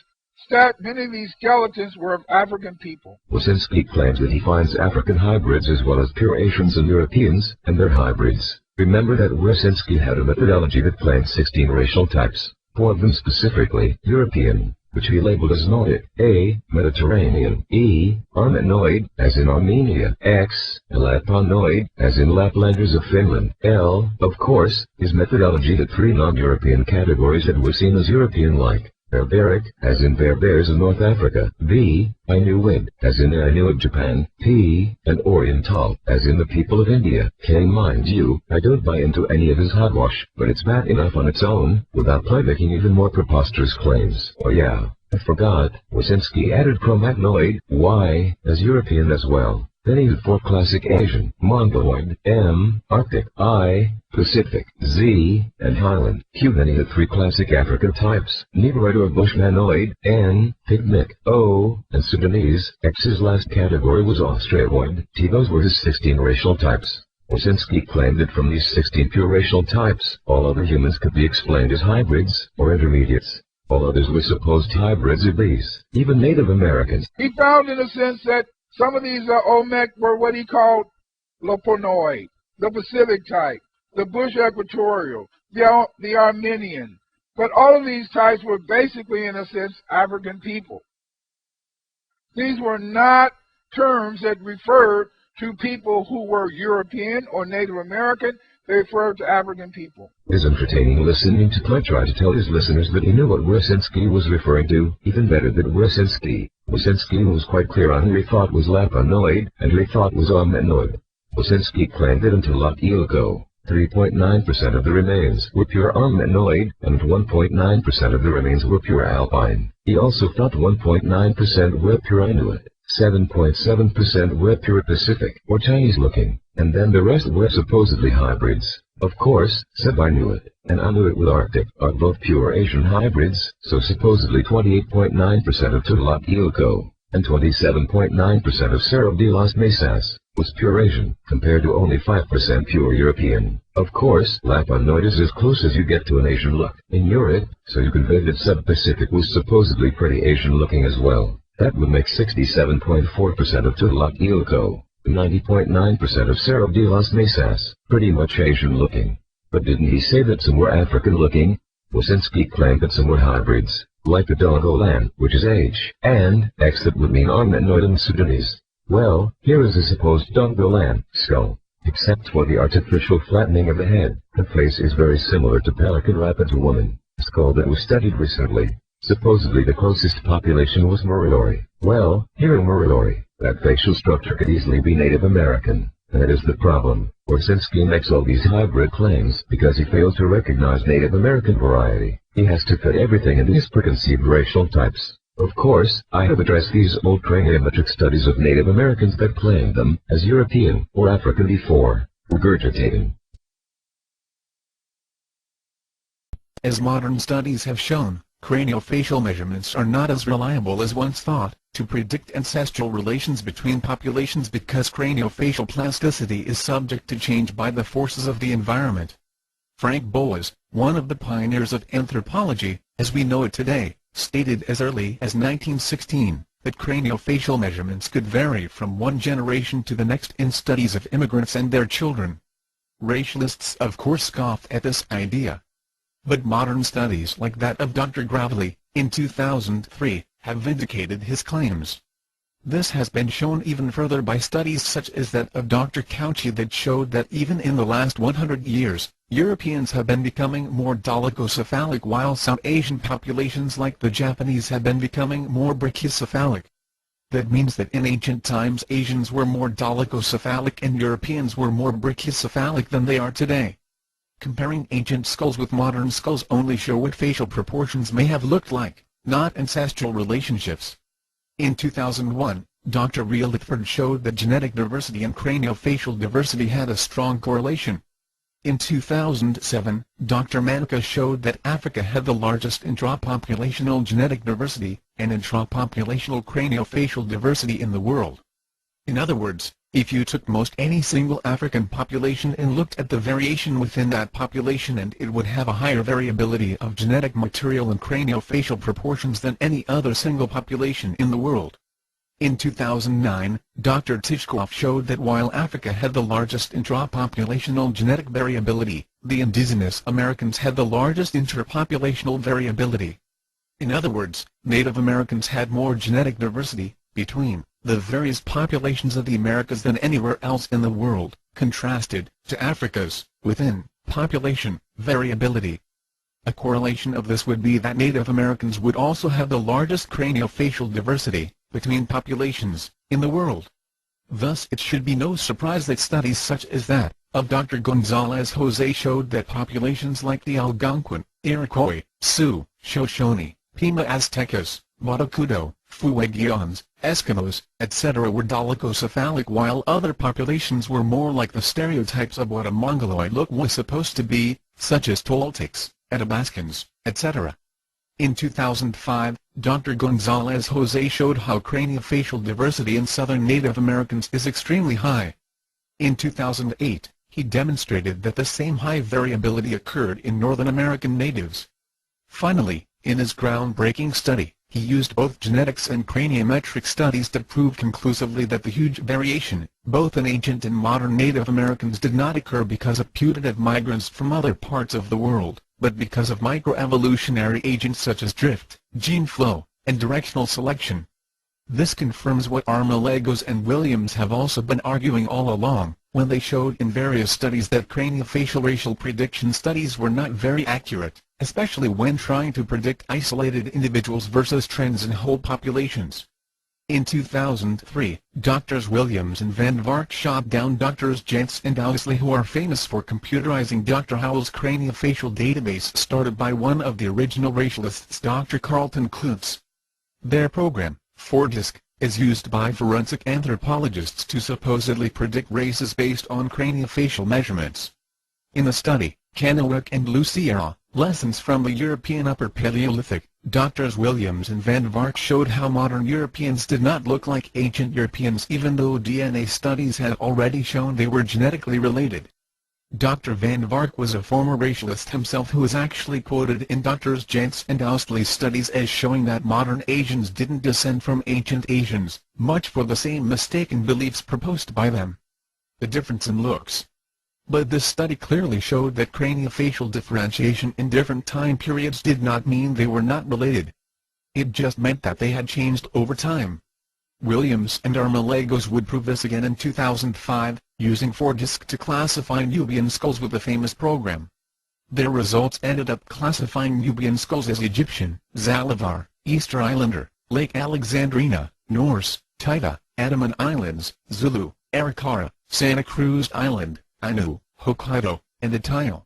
skeletons were of African people. Wyszynski claims that he finds African hybrids as well as pure Asians and Europeans, and their hybrids. Remember that Wyszynski had a methodology that claimed 16 racial types, 4 of them specifically European, which he labeled as Nordic, A, Mediterranean, E, Armenoid, as in Armenia, X, Lapponoid, as in Laplanders of Finland, L, of course, his methodology had 3 non-European categories that were seen as European-like. Berberic, as in Berbers in North Africa, V, Inuit, as in Ainu of Japan, P, and Oriental, as in the people of India. K, mind you, I don't buy into any of his hogwash, but it's bad enough on its own, without Clyde making even more preposterous claims. Oh yeah, I forgot, Wyszynski added Cro-Magnoid, Y, as European as well. Then he had 4 classic Asian, Mongoloid, M, Arctic, I, Pacific, Z, and Highland. Q. Then he had 3 classic African types, Negroid or Bushmanoid, N, Pygmic, O, and Sudanese. X. His last category was Australoid. T. Those were his 16 racial types. Wyszynski claimed that from these 16 pure racial types, all other humans could be explained as hybrids, or intermediates. All others were supposed hybrids of these, even Native Americans. He found in a sense that some of these Olmec were what he called Lapponoid, the Pacific type, the Bush Equatorial, the Armenian. But all of these types were basically, in a sense, African people. These were not terms that referred to people who were European or Native American. They referred to African people. It is entertaining listening to Clyde try to tell his listeners that he knew what Wyszynski was referring to, even better than Wyszynski. Wyszynski was quite clear on who he thought was Lapponoid, and who he thought was Armenoid. Wyszynski claimed that until Tlatelolco, 3.9% of the remains were pure Armenoid, and 1.9% of the remains were pure Alpine. He also thought 1.9% were pure Inuit, 7.7% were pure Pacific, or Chinese-looking, and then the rest were supposedly hybrids. Of course, Sub-Inuit and Inuit with Arctic are both pure Asian hybrids, so supposedly 28.9% of Tlatelolco and 27.9% of Cerro de las Mesas was pure Asian, compared to only 5% pure European. Of course, Lapponoid is as close as you get to an Asian look in Europe, so you can bet that Sub-Pacific was supposedly pretty Asian-looking as well. That would make 67.4% of Tlatelolco. 90.9% of Cerro de las Mesas, pretty much Asian-looking. But didn't he say that some were African-looking? Wyszynski claimed that some were hybrids, like the Dongolan, which is H, and X that would mean Armenoid and Sudanese. Well, here is a supposed Dongolan skull. Except for the artificial flattening of the head, the face is very similar to Pelican Rapids woman, a skull that was studied recently. Supposedly the closest population was Moriori. Well, here in Moriori, that facial structure could easily be Native American. That is the problem. Wyszynski makes all these hybrid claims because he fails to recognize Native American variety. He has to fit everything into his preconceived racial types. Of course, I have addressed these old craniometric studies of Native Americans that claimed them as European or African before. Regurgitating. As modern studies have shown, craniofacial measurements are not as reliable as once thought to predict ancestral relations between populations because craniofacial plasticity is subject to change by the forces of the environment. Frank Boas, one of the pioneers of anthropology, as we know it today, stated as early as 1916 that craniofacial measurements could vary from one generation to the next in studies of immigrants and their children. Racialists of course scoffed at this idea. But modern studies like that of Dr. Gravely, in 2003, have vindicated his claims. This has been shown even further by studies such as that of Dr. Cauchy that showed that even in the last 100 years, Europeans have been becoming more dolichocephalic while South Asian populations like the Japanese have been becoming more brachycephalic. That means that in ancient times Asians were more dolichocephalic and Europeans were more brachycephalic than they are today. Comparing ancient skulls with modern skulls only show what facial proportions may have looked like, not ancestral relationships. In 2001, Dr. Realitford showed that genetic diversity and craniofacial diversity had a strong correlation. In 2007, Dr. Mande showed that Africa had the largest intrapopulational genetic diversity and intrapopulational craniofacial diversity in the world. In other words, if you took most any single African population and looked at the variation within that population, and it would have a higher variability of genetic material and craniofacial proportions than any other single population in the world. In 2009, Dr. Tishkoff showed that while Africa had the largest intrapopulational genetic variability, the indigenous Americans had the largest interpopulational variability. In other words, Native Americans had more genetic diversity between the various populations of the Americas than anywhere else in the world, contrasted to Africa's within population variability. A correlation of this would be that Native Americans would also have the largest craniofacial diversity between populations in the world. Thus it should be no surprise that studies such as that of Dr. Gonzalez Jose showed that populations like the Algonquin, Iroquois, Sioux, Shoshone, Pima Aztecas, Matacudo, Fuegians, Eskimos, etc. were dolichocephalic, while other populations were more like the stereotypes of what a Mongoloid look was supposed to be, such as Toltecs, Athabascans, etc. In 2005, Dr. Gonzalez Jose showed how craniofacial diversity in southern Native Americans is extremely high. In 2008, he demonstrated that the same high variability occurred in Northern American natives. Finally, in his groundbreaking study, he used both genetics and craniometric studies to prove conclusively that the huge variation, both in ancient and modern Native Americans, did not occur because of putative migrants from other parts of the world, but because of microevolutionary agents such as drift, gene flow, and directional selection. This confirms what Armalagos and Williams have also been arguing all along, when they showed in various studies that craniofacial racial prediction studies were not very accurate, especially when trying to predict isolated individuals versus trends in whole populations. In 2003, Drs. Williams and Van Vark shot down Drs. Jentz and Owsley, who are famous for computerizing Dr. Howell's craniofacial database started by one of the original racialists, Dr. Carlton Kuntz. Their program, ForDisk, is used by forensic anthropologists to supposedly predict races based on craniofacial measurements. In the study, Kennewick and Luciera, Lessons from the European Upper Paleolithic, Drs. Williams and Van Vark showed how modern Europeans did not look like ancient Europeans, even though DNA studies had already shown they were genetically related. Dr. Van Vark was a former racialist himself who is actually quoted in Drs. Jentz and Owsley's studies as showing that modern Asians didn't descend from ancient Asians, much for the same mistaken beliefs proposed by them. The difference in looks. But this study clearly showed that craniofacial differentiation in different time periods did not mean they were not related. It just meant that they had changed over time. Williams and Armalagos would prove this again in 2005, using ForDisk to classify Nubian skulls with the famous program. Their results ended up classifying Nubian skulls as Egyptian, Zalavar, Easter Islander, Lake Alexandrina, Norse, Taita, Andaman Islands, Zulu, Arikara, Santa Cruz Island, Ainu, Hokkaido, and Atayal.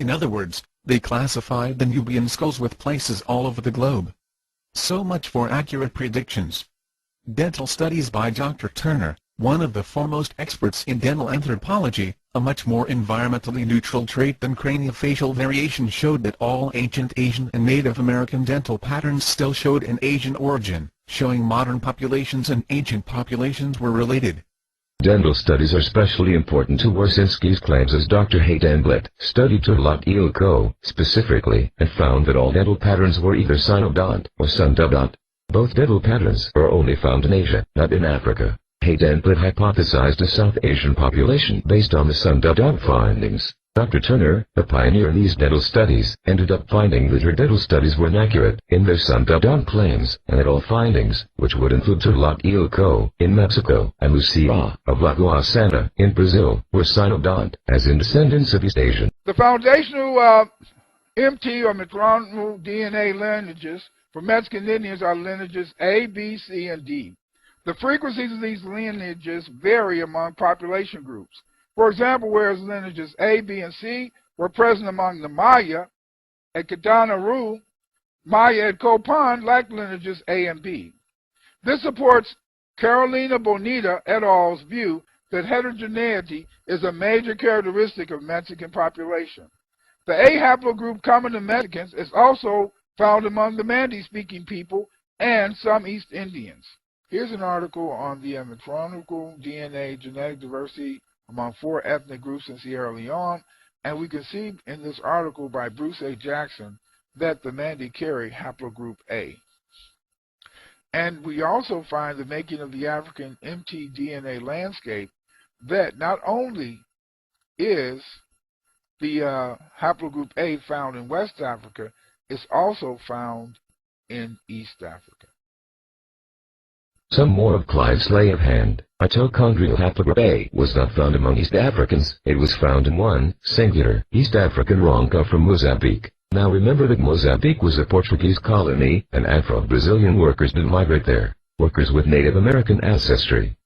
In other words, they classified the Nubian skulls with places all over the globe. So much for accurate predictions. Dental studies by Dr. Turner, one of the foremost experts in dental anthropology, a much more environmentally neutral trait than craniofacial variation, showed that all ancient Asian and Native American dental patterns still showed an Asian origin, showing modern populations and ancient populations were related. Dental studies are especially important to Warsinski's claims, as Dr. Haydenblit studied Turlock-Ilko specifically and found that all dental patterns were either synodont or sundodont. Both dental patterns are only found in Asia, not in Africa. Haydenblit hypothesized a South Asian population based on the sundodont findings. Dr. Turner, a pioneer in these dental studies, ended up finding that her dental studies were inaccurate in their sundodont claims, and that all findings, which would include Turlock-Ilko in Mexico and Lucia of Lagoa Santa in Brazil, were synodont, as in descendants of East Asian. The foundational MT or maternal DNA lineages for Mexican Indians are lineages A, B, C, and D. The frequencies of these lineages vary among population groups. For example, whereas lineages A, B, and C were present among the Maya at Katana-Ru, Maya at Copan lacked lineages A and B. This supports Carolina Bonita et al.'s view that heterogeneity is a major characteristic of Mexican population. The A haplogroup common to Mexicans is also found among the Mande-speaking people and some East Indians. Here's an article on the anatomical DNA genetic diversity among 4 ethnic groups in Sierra Leone, and we can see in this article by Bruce A. Jackson that the Mande carry haplogroup A. And we also find the making of the African mtDNA landscape that not only is the haplogroup A found in West Africa, it's also found in East Africa. Some more of Clyde's lay of hand. Mitochondrial haplogroup A was not found among East Africans. It was found in one, singular, East African Ronca from Mozambique. Now remember that Mozambique was a Portuguese colony, and Afro-Brazilian workers did migrate there, workers with Native American ancestry.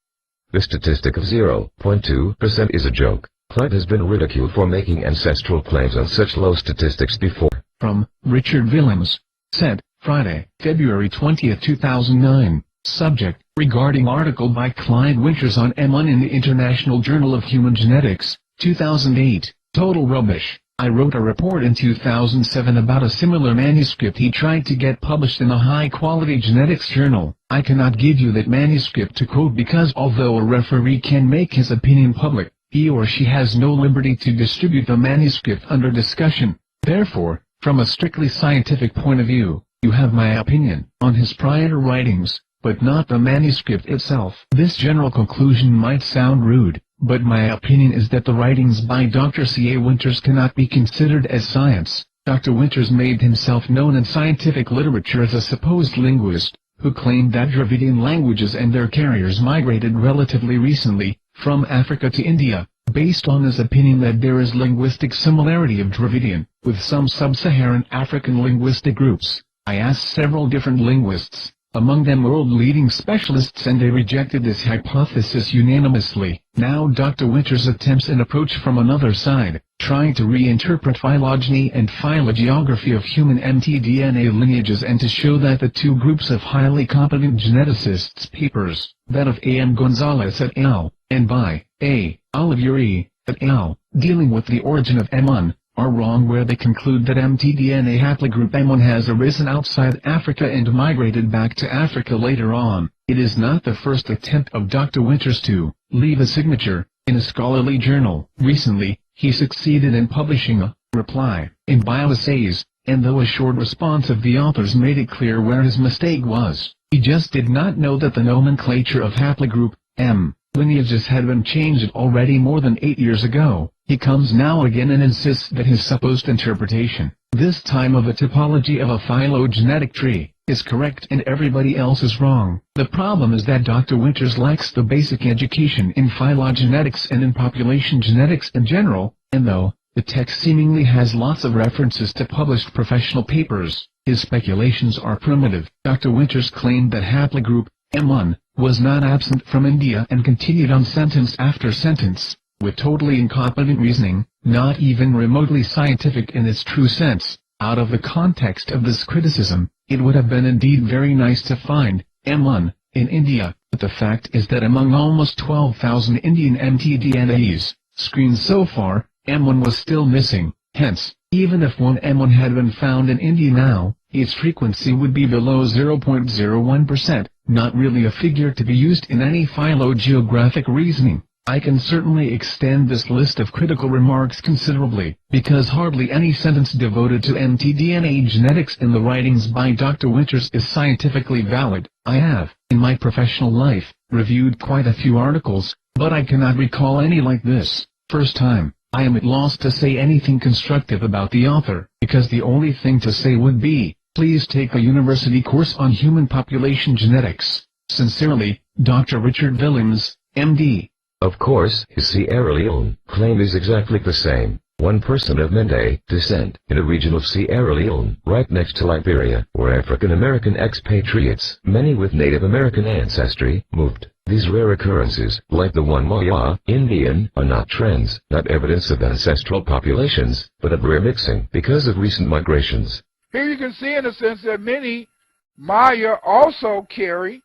The statistic of 0.2% is a joke. Clyde has been ridiculed for making ancestral claims on such low statistics before. From Richard Willems. Sent, Friday, February 20, 2009. Subject, regarding article by Clyde Winters on M1 in the International Journal of Human Genetics, 2008. Total rubbish. I wrote a report in 2007 about a similar manuscript he tried to get published in a high-quality genetics journal. I cannot give you that manuscript to quote because although a referee can make his opinion public, he or she has no liberty to distribute the manuscript under discussion. Therefore, from a strictly scientific point of view, you have my opinion on his prior writings, but not the manuscript itself. This general conclusion might sound rude, but my opinion is that the writings by Dr. C. A. Winters cannot be considered as science. Dr. Winters made himself known in scientific literature as a supposed linguist, who claimed that Dravidian languages and their carriers migrated relatively recently, from Africa to India, based on his opinion that there is linguistic similarity of Dravidian, with some sub-Saharan African linguistic groups. I asked several different linguists, among them world-leading specialists, and they rejected this hypothesis unanimously. Now Dr. Winters attempts an approach from another side, trying to reinterpret phylogeny and phylogeography of human mtDNA lineages and to show that the two groups of highly competent geneticists' papers, that of A. M. Gonzalez et al., and by A. Olivieri et al., dealing with the origin of M1, are wrong where they conclude that mtDNA haplogroup M1 has arisen outside Africa and migrated back to Africa later on. It is not the first attempt of Dr. Winters to leave a signature in a scholarly journal. Recently, he succeeded in publishing a reply in Bioessays, and though a short response of the authors made it clear where his mistake was, he just did not know that the nomenclature of haplogroup M lineages had been changed already more than 8 years ago. He comes now again and insists that his supposed interpretation, this time of a typology of a phylogenetic tree, is correct and everybody else is wrong. The problem is that Dr. Winters lacks the basic education in phylogenetics and in population genetics in general, and though the text seemingly has lots of references to published professional papers, his speculations are primitive. Dr. Winters claimed that haplogroup M1 was not absent from India and continued on sentence after sentence, with totally incompetent reasoning, not even remotely scientific in its true sense. Out of the context of this criticism, it would have been indeed very nice to find M1 in India, but the fact is that among almost 12,000 Indian mtDNAs screened so far, M1 was still missing. Hence, even if one M1 had been found in India now, its frequency would be below 0.01%, not really a figure to be used in any phylogeographic reasoning. I can certainly extend this list of critical remarks considerably, because hardly any sentence devoted to mtDNA genetics in the writings by Dr. Winters is scientifically valid. I have, in my professional life, reviewed quite a few articles, but I cannot recall any like this. First time, I am at loss to say anything constructive about the author, because the only thing to say would be, please take a university course on human population genetics. Sincerely, Dr. Richard Willems, M.D. Of course, his Sierra Leone claim is exactly the same. one person of Mande descent, in a region of Sierra Leone, right next to Liberia, where African-American expatriates, many with Native American ancestry, moved. These rare occurrences, like the one Maya, Indian, are not trends, not evidence of ancestral populations, but of rare mixing because of recent migrations. Here you can see in a sense that many Maya also carry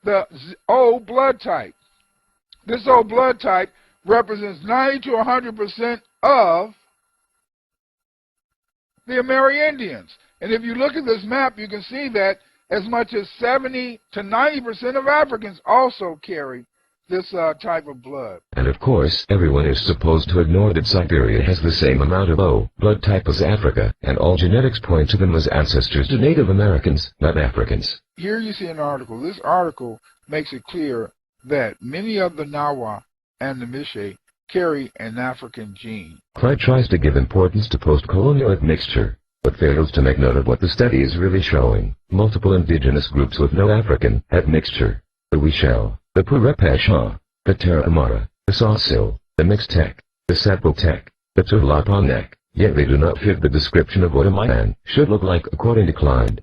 the O blood type. This O blood type represents 90 to 100% of the Amerindians. And if you look at this map, you can see that as much as 70 to 90% of Africans also carry this type of blood. And of course, everyone is supposed to ignore that Siberia has the same amount of O blood type as Africa, and all genetics point to them as ancestors to Native Americans, not Africans. Here you see an article. This article makes it clear that many of the Nawa and the Mishe carry an African gene. Clyde tries to give importance to post-colonial admixture, but fails to make note of what the study is really showing: multiple indigenous groups with no African admixture. The Wishel, the Purepesha, the Terramara, the Sausil, the Mixtec, the Sepultec, the Tulapanek, yet they do not fit the description of what a Mayan should look like according to Clyde.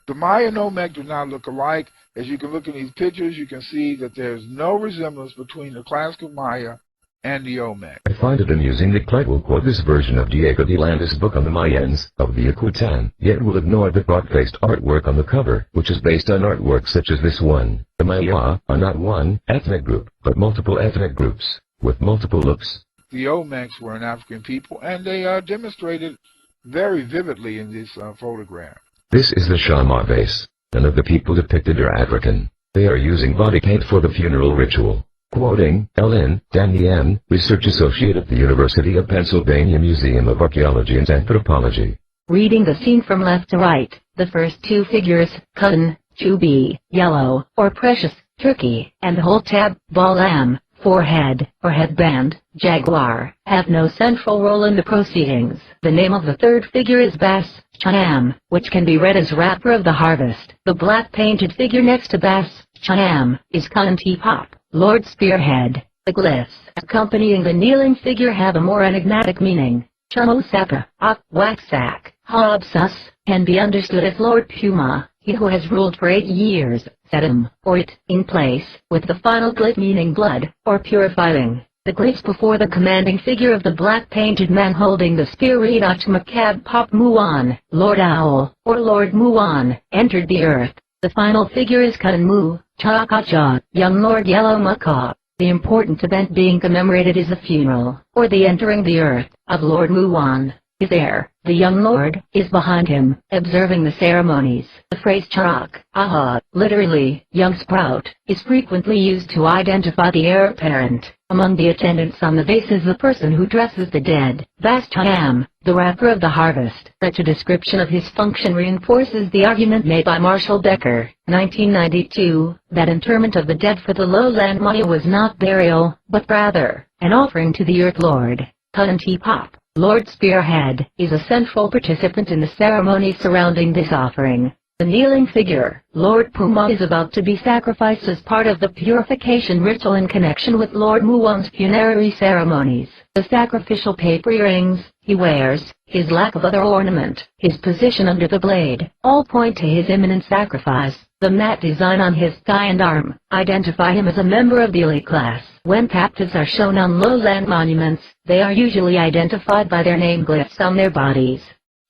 The Maya and Olmec do not look alike. As you can look in these pictures, you can see that there's no resemblance between the classical Maya and the Olmec. I find it amusing that Clyde will quote this version of Diego de Landa's book on the Mayans of the Yucatan, yet will ignore the broad-faced artwork on the cover, which is based on artwork such as this one. The Maya are not one ethnic group, but multiple ethnic groups, with multiple looks. The Olmecs were an African people, and they demonstrated very vividly in this photograph. This is the Shama vase. None of the people depicted are African. They are using body paint for the funeral ritual. Quoting Ellen Danian, research associate at the University of Pennsylvania Museum of Archaeology and Anthropology. Reading the scene from left to right, the first two figures, cotton, chubby, yellow, or precious, turkey, and the whole tab, ball lamb, forehead, or headband, jaguar, have no central role in the proceedings. The name of the third figure is Bas Chanam, which can be read as Rapper of the Harvest. The black painted figure next to Bas Chanam is Kanti Pop, Lord Spearhead. The glyphs accompanying the kneeling figure have a more enigmatic meaning. Chamosapa, Ak, Waxack, Hobsus, can be understood as Lord Puma, he who has ruled for 8 years, Sedum, or it, in place, with the final glyph meaning blood, or purifying. The glyphs before the commanding figure of the black painted man holding the spear read Achmakab Pop Muan, Lord Owl, or Lord Muan, entered the earth. The final figure is Kanmu, Chakacha, young Lord Yellow Macaw. The important event being commemorated is the funeral, or the entering the earth, of Lord Muan. His heir, the young lord, is behind him, observing the ceremonies. The phrase Charak, Aha, literally, young sprout, is frequently used to identify the heir apparent. Among the attendants on the vase is the person who dresses the dead, Bastayam, the rapper of the harvest. Such a description of his function reinforces the argument made by Marshall Becker, 1992, that interment of the dead for the lowland Maya was not burial, but rather, an offering to the Earth Lord. Kanti Pop, Lord Spearhead, is a central participant in the ceremony surrounding this offering. The kneeling figure, Lord Puma, is about to be sacrificed as part of the purification ritual in connection with Lord Muan's funerary ceremonies. The sacrificial paper earrings he wears, his lack of other ornament, his position under the blade, all point to his imminent sacrifice. The mat design on his thigh and arm identify him as a member of the elite class. When captives are shown on lowland monuments, they are usually identified by their name glyphs on their bodies.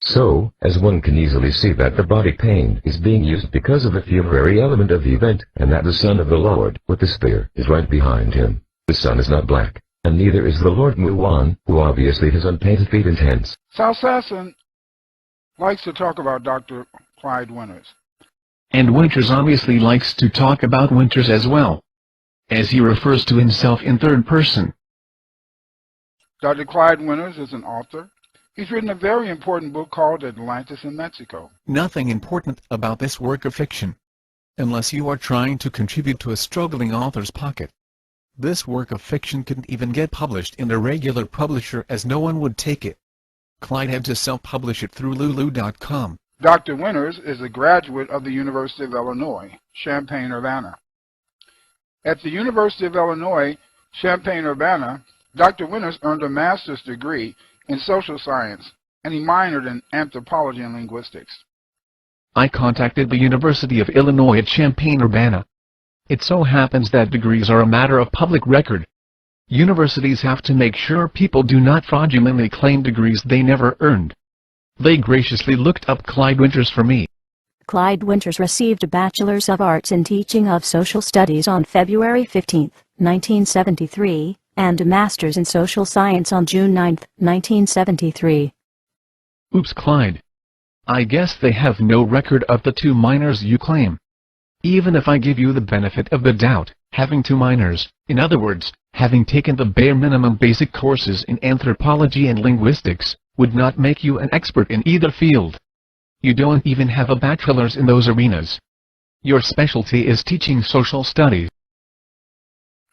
So, as one can easily see that the body paint is being used because of the funerary element of the event, and that the son of the Lord, with the spear, is right behind him. The sun is not black, and neither is the Lord Muan, who obviously has unpainted feet and hands. Salsassin likes to talk about Dr. Clyde Winters. And Winters obviously likes to talk about Winters as well, as he refers to himself in third person. Dr. Clyde Winters is an author. He's written a very important book called Atlantis in Mexico. Nothing important about this work of fiction, unless you are trying to contribute to a struggling author's pocket. This work of fiction couldn't even get published in a regular publisher as no one would take it. Clyde had to self-publish it through Lulu.com. Dr. Winters is a graduate of the University of Illinois, Champaign-Urbana. At the University of Illinois, Champaign-Urbana, Dr. Winters earned a master's degree in social science, and he minored in anthropology and linguistics. I contacted the University of Illinois at Champaign-Urbana. It so happens that degrees are a matter of public record. Universities have to make sure people do not fraudulently claim degrees they never earned. They graciously looked up Clyde Winters for me. Clyde Winters received a Bachelor's of Arts in Teaching of Social Studies on February 15, 1973, and a Master's in Social Science on June 9, 1973. Oops, Clyde. I guess they have no record of the 2 minors you claim. Even if I give you the benefit of the doubt, having 2 minors, in other words, having taken the bare minimum basic courses in anthropology and linguistics, would not make you an expert in either field. You don't even have a bachelor's in those arenas. Your specialty is teaching social studies.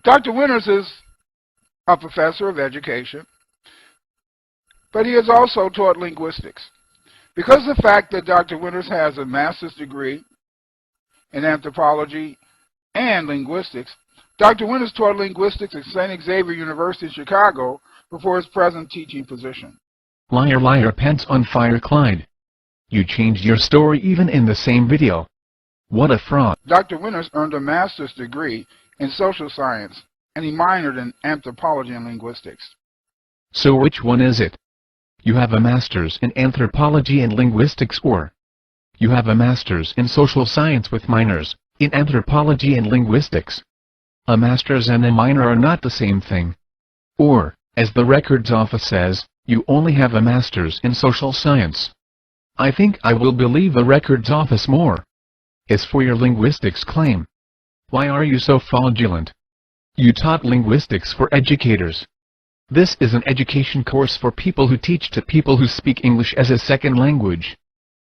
Dr. Winters is a professor of education, but he has also taught linguistics. Because of the fact that Dr. Winters has a master's degree in anthropology and linguistics, Dr. Winters taught linguistics at St. Xavier University in Chicago before his present teaching position. Liar, liar, pants on fire, Clyde. You changed your story even in the same video. What a fraud. Dr. Winters earned a master's degree in social science, and he minored in anthropology and linguistics. So which one is it? You have a master's in anthropology and linguistics, or you have a master's in social science with minors in anthropology and linguistics. A master's and a minor are not the same thing. Or, as the records office says, you only have a master's in social science. I think I will believe the records office more. As for your linguistics claim, why are you so fraudulent? You taught linguistics for educators. This is an education course for people who teach to people who speak English as a second language.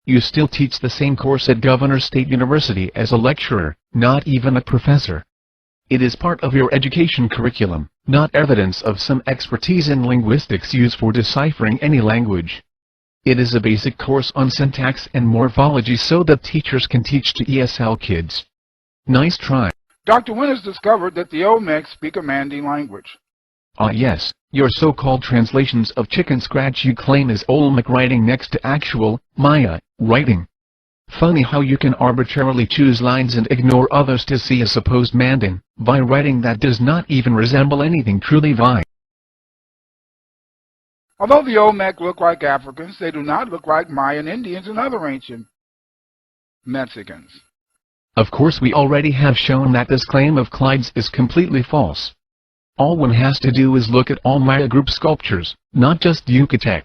You still teach the same course at Governor State University as a lecturer, not even a professor. It is part of your education curriculum, not evidence of some expertise in linguistics used for deciphering any language. It is a basic course on syntax and morphology so that teachers can teach to ESL kids. Nice try. Dr. Winters discovered that the Olmec speak a Mande language. Ah yes, your so-called translations of chicken scratch you claim is Olmec writing next to actual, Maya, writing. Funny how you can arbitrarily choose lines and ignore others to see a supposed Mandan, by writing that does not even resemble anything truly Vi. Although the Olmec look like Africans, they do not look like Mayan Indians and other ancient Mexicans. Of course we already have shown that this claim of Clyde's is completely false. All one has to do is look at all Maya group sculptures, not just Yucatec.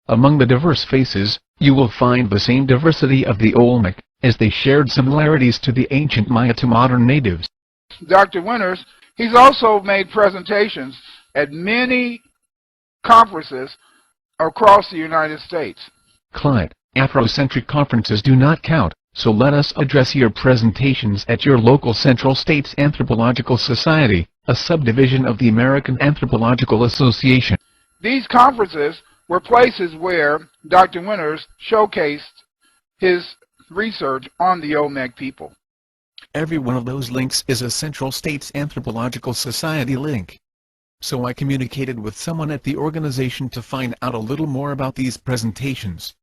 Among the diverse faces, you will find the same diversity of the Olmec, as they shared similarities to the ancient Maya to modern natives. Dr. Winters, he's also made presentations at many conferences across the United States. Clyde, Afrocentric conferences do not count, so let us address your presentations at your local Central States Anthropological Society, a subdivision of the American Anthropological Association. These conferences were places where Dr. Winters showcased his research on the Olmec people. Every one of those links is a Central States Anthropological Society link. So I communicated with someone at the organization to find out a little more about these presentations.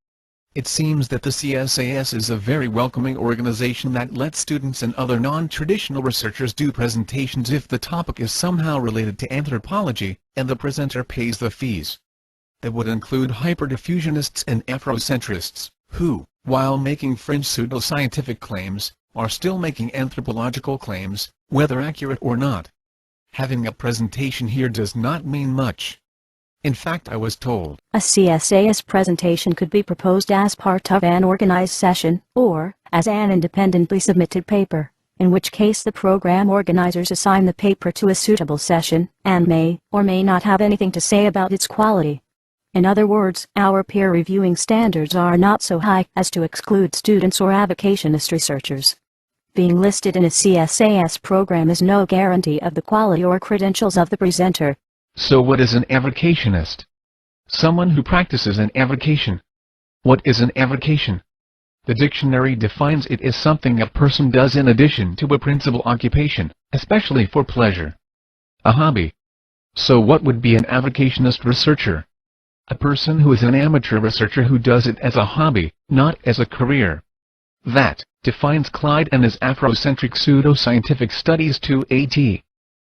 It seems that the CSAS is a very welcoming organization that lets students and other non-traditional researchers do presentations if the topic is somehow related to anthropology, and the presenter pays the fees. That would include hyperdiffusionists and Afrocentrists, who, while making fringe pseudoscientific claims, are still making anthropological claims, whether accurate or not. Having a presentation here does not mean much. In fact, I was told a CSAS presentation could be proposed as part of an organized session, or as an independently submitted paper, in which case the program organizers assign the paper to a suitable session, and may or may not have anything to say about its quality. In other words, our peer reviewing standards are not so high as to exclude students or avocationist researchers. Being listed in a CSAS program is no guarantee of the quality or credentials of the presenter. So what is an avocationist? Someone who practices an avocation. What is an avocation? The dictionary defines it as something a person does in addition to a principal occupation, especially for pleasure. A hobby. So what would be an avocationist researcher? A person who is an amateur researcher who does it as a hobby, not as a career. That defines Clyde and his Afrocentric pseudoscientific studies to a T.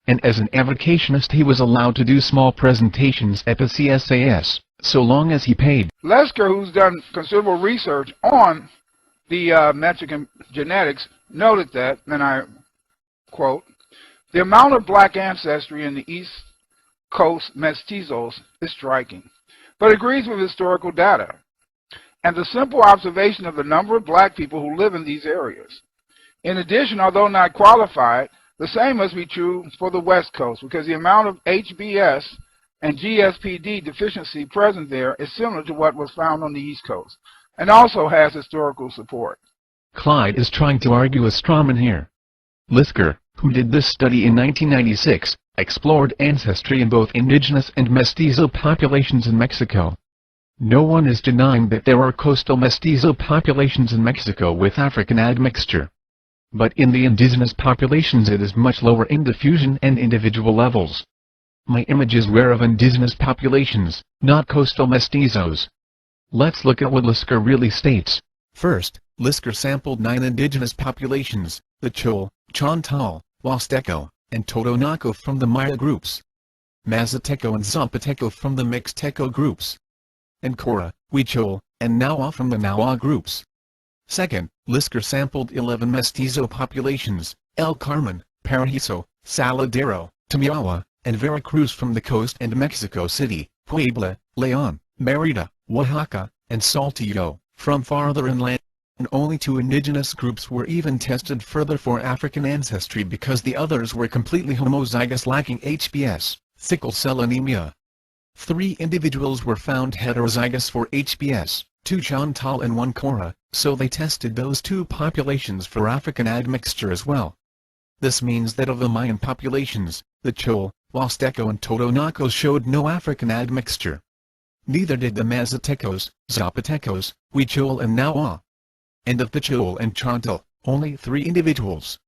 And as an avocationist he was allowed to do small presentations at the CSAS, so long as he paid. Lesker, who's done considerable research on the Mexican genetics, noted that, and I quote, "The amount of black ancestry in the East Coast mestizos is striking, but agrees with historical data, and the simple observation of the number of black people who live in these areas. In addition, although not qualified, the same must be true for the West Coast, because the amount of HBS and GSPD deficiency present there is similar to what was found on the East Coast, and also has historical support." Clyde is trying to argue a strawman here. Lesker, who did this study in 1996, explored ancestry in both indigenous and mestizo populations in Mexico. No one is denying that there are coastal mestizo populations in Mexico with African admixture. But in the indigenous populations it is much lower in diffusion and individual levels. My images were of indigenous populations, not coastal mestizos. Let's look at what Lesker really states. First, Lesker sampled 9 indigenous populations, the Chol, Chontal, Huasteco, and Totonaco from the Maya groups, Mazateco and Zapoteco from the Mixteco groups, and Cora, Huichol, and Nahua from the Nahua groups. Second, Lesker sampled 11 mestizo populations, El Carmen, Paraíso, Saladero, Tamiahua, and Veracruz from the coast and Mexico City, Puebla, León, Mérida, Oaxaca, and Saltillo, from farther inland. And only 2 indigenous groups were even tested further for African ancestry because the others were completely homozygous lacking HBS, sickle cell anemia. 3 individuals were found heterozygous for HBS, 2 Chantal and 1 Cora, so they tested those 2 populations for African admixture as well. This means that of the Mayan populations, the Chol, Huasteco and Totonaco showed no African admixture. Neither did the Mazatecos, Zapotecos, Huichol and Nahua. And of the Chol and Chontal, only 3 individuals.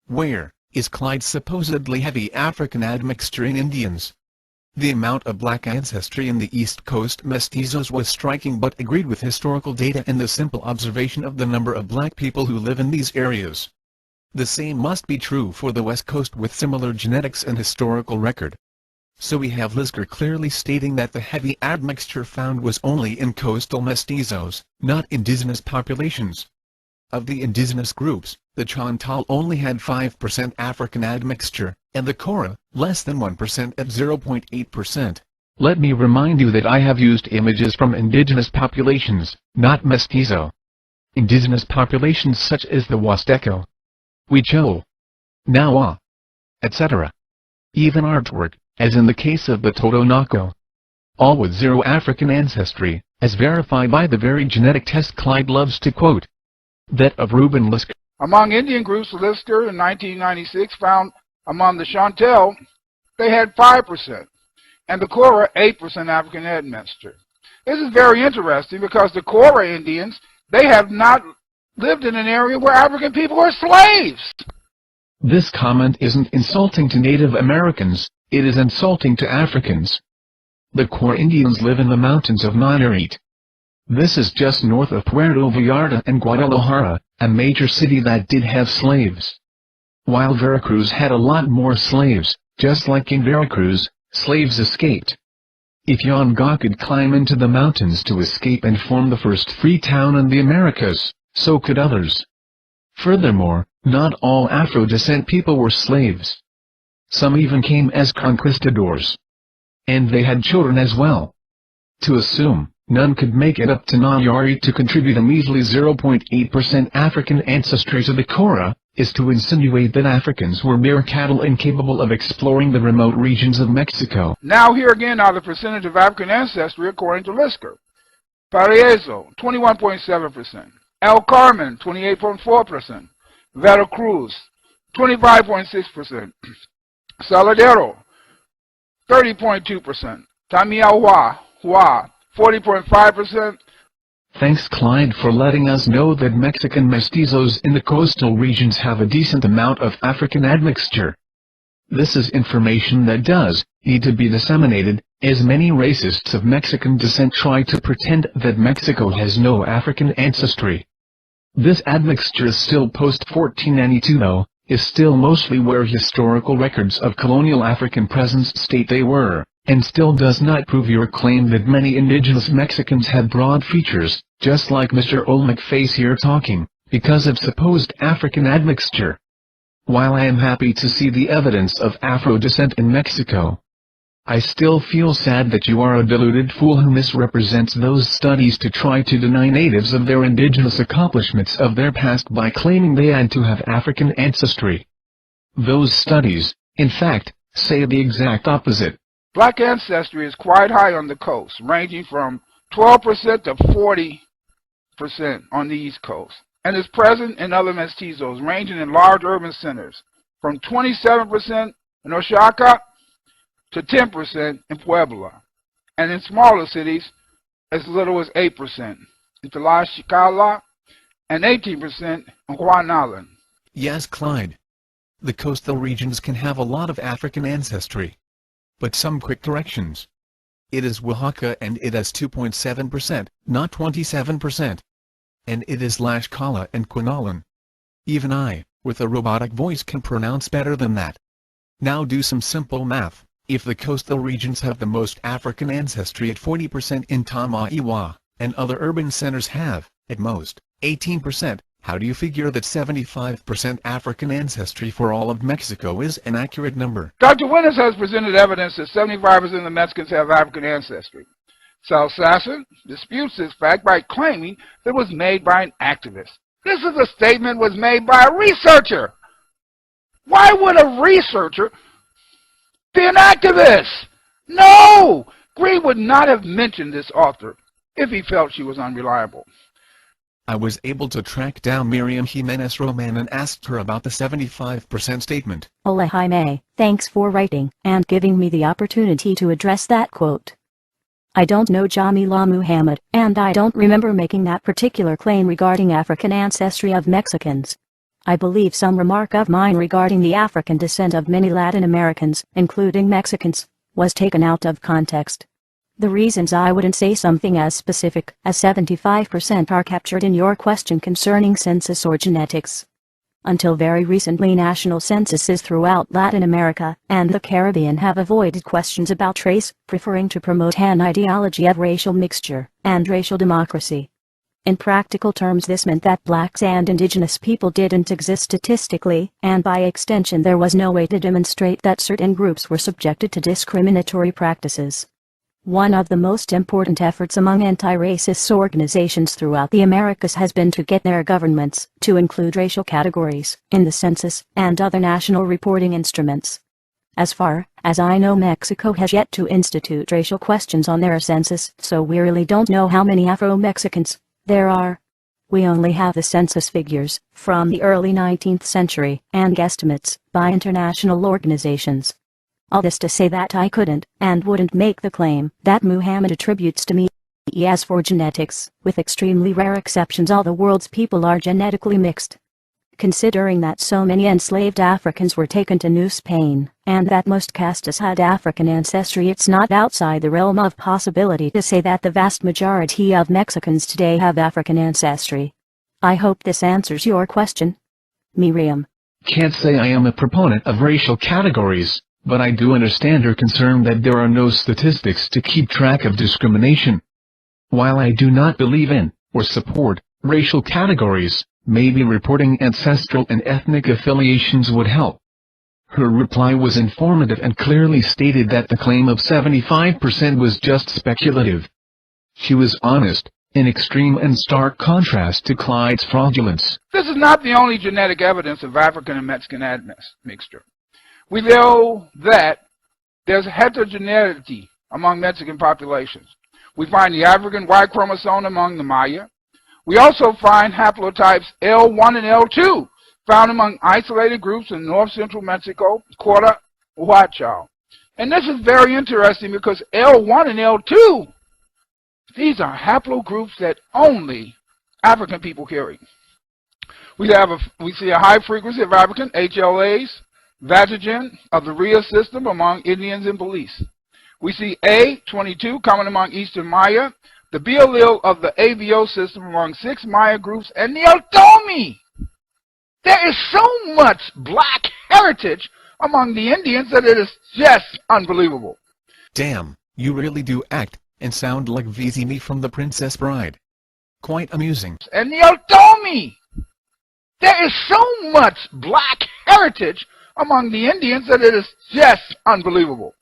Where is Clyde's supposedly heavy African admixture in Indians? The amount of black ancestry in the East Coast mestizos was striking but agreed with historical data and the simple observation of the number of black people who live in these areas. The same must be true for the West Coast with similar genetics and historical record. So we have Lesker clearly stating that the heavy admixture found was only in coastal mestizos, not indigenous populations. Of the indigenous groups, the Chontal only had 5% African admixture, and the Cora, less than 1% at 0.8%. Let me remind you that I have used images from indigenous populations, not mestizo. Indigenous populations such as the Huasteco, Huichol, Nahua, etc. Even artwork, as in the case of the Totonaco. All with 0 African ancestry, as verified by the very genetic test Clyde loves to quote. That of Reuben Lesker. Among Indian groups, Lesker in 1996 found among the Chantal, they had 5%, and the Cora 8% African admixture. This is very interesting because the Cora Indians, they have not lived in an area where African people are slaves. This comment isn't insulting to Native Americans, it is insulting to Africans. The Cora Indians live in the mountains of Nayarit. This is just north of Puerto Vallarta and Guadalajara, a major city that did have slaves. While Veracruz had a lot more slaves, just like in Veracruz, slaves escaped. If Yonga could climb into the mountains to escape and form the first free town in the Americas, so could others. Furthermore, not all Afro-descent people were slaves. Some even came as conquistadors. And they had children as well. To assume none could make it up to Nayarit to contribute a measly 0.8% African ancestry to the Cora, is to insinuate that Africans were mere cattle incapable of exploring the remote regions of Mexico. Now here again are the percentage of African ancestry according to Lesker. Paraíso, 21.7%. El Carmen, 28.4%. Veracruz, 25.6%. Saladero, 30.2%. Tamiahua, 40.5%. Thanks Clyde for letting us know that Mexican mestizos in the coastal regions have a decent amount of African admixture. This is information that does need to be disseminated, as many racists of Mexican descent try to pretend that Mexico has no African ancestry. This admixture is still post-1492 though, is still mostly where historical records of colonial African presence state they were, and still does not prove your claim that many indigenous Mexicans had broad features, just like Mr. Olmec face here talking, because of supposed African admixture. While I am happy to see the evidence of Afro descent in Mexico, I still feel sad that you are a deluded fool who misrepresents those studies to try to deny natives of their indigenous accomplishments of their past by claiming they had to have African ancestry. Those studies, in fact, say the exact opposite. Black ancestry is quite high on the coast, ranging from 12% to 40% on the East Coast, and is present in other mestizos, ranging in large urban centers, from 27% in Oaxaca to 10% in Puebla, and in smaller cities as little as 8% in Tlaxcala and 18% in Guanalan. Yes, Clyde. The coastal regions can have a lot of African ancestry. But some quick corrections. It is Oaxaca and it has 2.7%, not 27%. And it is Tlaxcala and Guanalan. Even I, with a robotic voice, can pronounce better than that. Now do some simple math. If the coastal regions have the most African ancestry at 40% in Tamaulipas, and other urban centers have, at most, 18%, how do you figure that 75% African ancestry for all of Mexico is an accurate number? Dr. Winters has presented evidence that 75% of Mexicans have African ancestry. Salsassin disputes this fact by claiming that it was made by an activist. This is a statement was made by a researcher. Why would a researcher be an activist? No! Green would not have mentioned this author if he felt she was unreliable. I was able to track down Miriam Jimenez Roman and asked her about the 75% statement. Hola Jaime, thanks for writing and giving me the opportunity to address that quote. I don't know Jamila Muhammad, and I don't remember making that particular claim regarding African ancestry of Mexicans. I believe some remark of mine regarding the African descent of many Latin Americans, including Mexicans, was taken out of context. The reasons I wouldn't say something as specific as 75% are captured in your question concerning census or genetics. Until very recently, national censuses throughout Latin America and the Caribbean have avoided questions about race, preferring to promote an ideology of racial mixture and racial democracy. In practical terms, this meant that blacks and indigenous people didn't exist statistically, and by extension there was no way to demonstrate that certain groups were subjected to discriminatory practices. One of the most important efforts among anti-racist organizations throughout the Americas has been to get their governments to include racial categories in the census and other national reporting instruments. As far as I know, Mexico has yet to institute racial questions on their census, so we really don't know how many Afro-Mexicans there are. We only have the census figures from the early 19th century and guesstimates by international organizations. All this to say that I couldn't and wouldn't make the claim that Muhammad attributes to me. As for genetics, with extremely rare exceptions, all the world's people are genetically mixed. Considering that so many enslaved Africans were taken to New Spain, and that most castes had African ancestry, it's not outside the realm of possibility to say that the vast majority of Mexicans today have African ancestry. I hope this answers your question. Miriam. Can't say I am a proponent of racial categories, but I do understand your concern that there are no statistics to keep track of discrimination. While I do not believe in, or support, racial categories, maybe reporting ancestral and ethnic affiliations would help. Her reply was informative and clearly stated that the claim of 75% was just speculative. She was honest, in extreme and stark contrast to Clyde's fraudulence. This is not the only genetic evidence of African and Mexican admixture. We know that there's heterogeneity among Mexican populations. We find the African Y chromosome among the Maya. We also find haplotypes L1 and L2 found among isolated groups in north-central Mexico, Quora, Huachao. And this is very interesting because L1 and L2, these are haplogroups that only African people carry. We see a high frequency of African HLAs, Vatagen of the Rhea system among Indians and police. We see A, 22, common among Eastern Maya, the B allele of the AVO system among 6 Maya groups, and Neotomi. There is so much black heritage among the Indians that it is just unbelievable. Damn, you really do act and sound like Vizini from The Princess Bride. Quite amusing. And Neotomi. There is so much black heritage among the Indians that it is just unbelievable.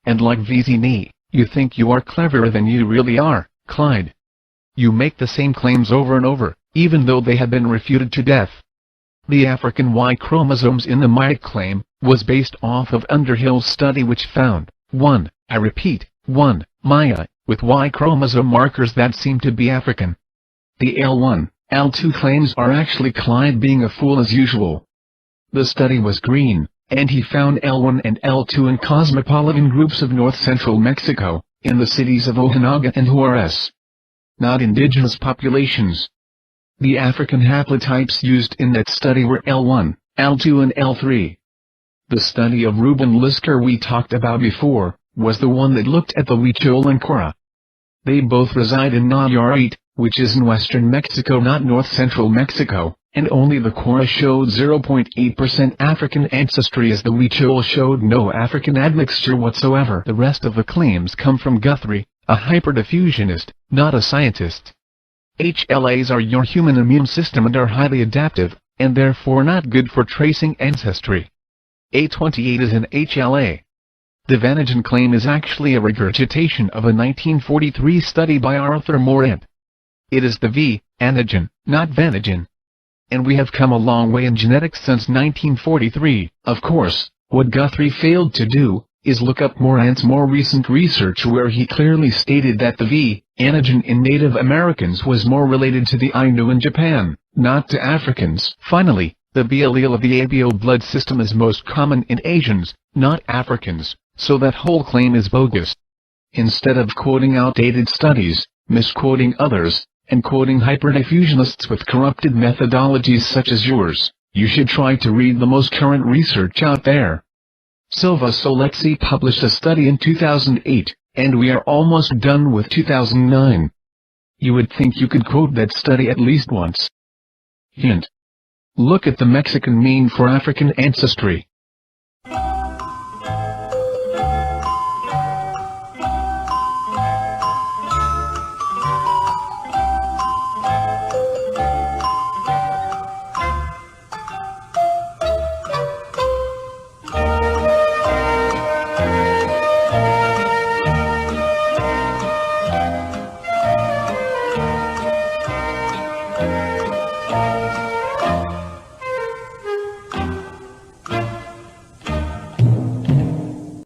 And like Vizini, you think you are cleverer than you really are, Clyde. You make the same claims over and over, even though they have been refuted to death. The African Y chromosomes in the Maya claim was based off of Underhill's study, which found 1, I repeat, 1, Maya, with Y chromosome markers that seem to be African. The L1, L2 claims are actually Clyde being a fool as usual. The study was green, and he found L1 and L2 in cosmopolitan groups of north-central Mexico, in the cities of Ojinaga and Juarez. Not indigenous populations. The African haplotypes used in that study were L1, L2 and L3. The study of Ruben Lisker we talked about before, was the one that looked at the Huichol and Cora. They both reside in Nayarit, which is in western Mexico, not north-central Mexico, and only the Cora showed 0.8% African ancestry, as the Huichol showed no African admixture whatsoever. The rest of the claims come from Guthrie, a hyperdiffusionist, not a scientist. HLAs are your human immune system and are highly adaptive, and therefore not good for tracing ancestry. A28 is an HLA. The Vanagen claim is actually a regurgitation of a 1943 study by Arthur Morant. It is the V, antigen, not Vanagen. And we have come a long way in genetics since 1943. Of course, what Guthrie failed to do, is look up Morant's more recent research, where he clearly stated that the V, antigen in Native Americans was more related to the Ainu in Japan, not to Africans. Finally, the B allele of the ABO blood system is most common in Asians, not Africans, so that whole claim is bogus. Instead of quoting outdated studies, misquoting others, and quoting hyperdiffusionists with corrupted methodologies such as yours, you should try to read the most current research out there. Silva Solexi published a study in 2008, and we are almost done with 2009. You would think you could quote that study at least once. Hint. Look at the Mexican mean for African ancestry.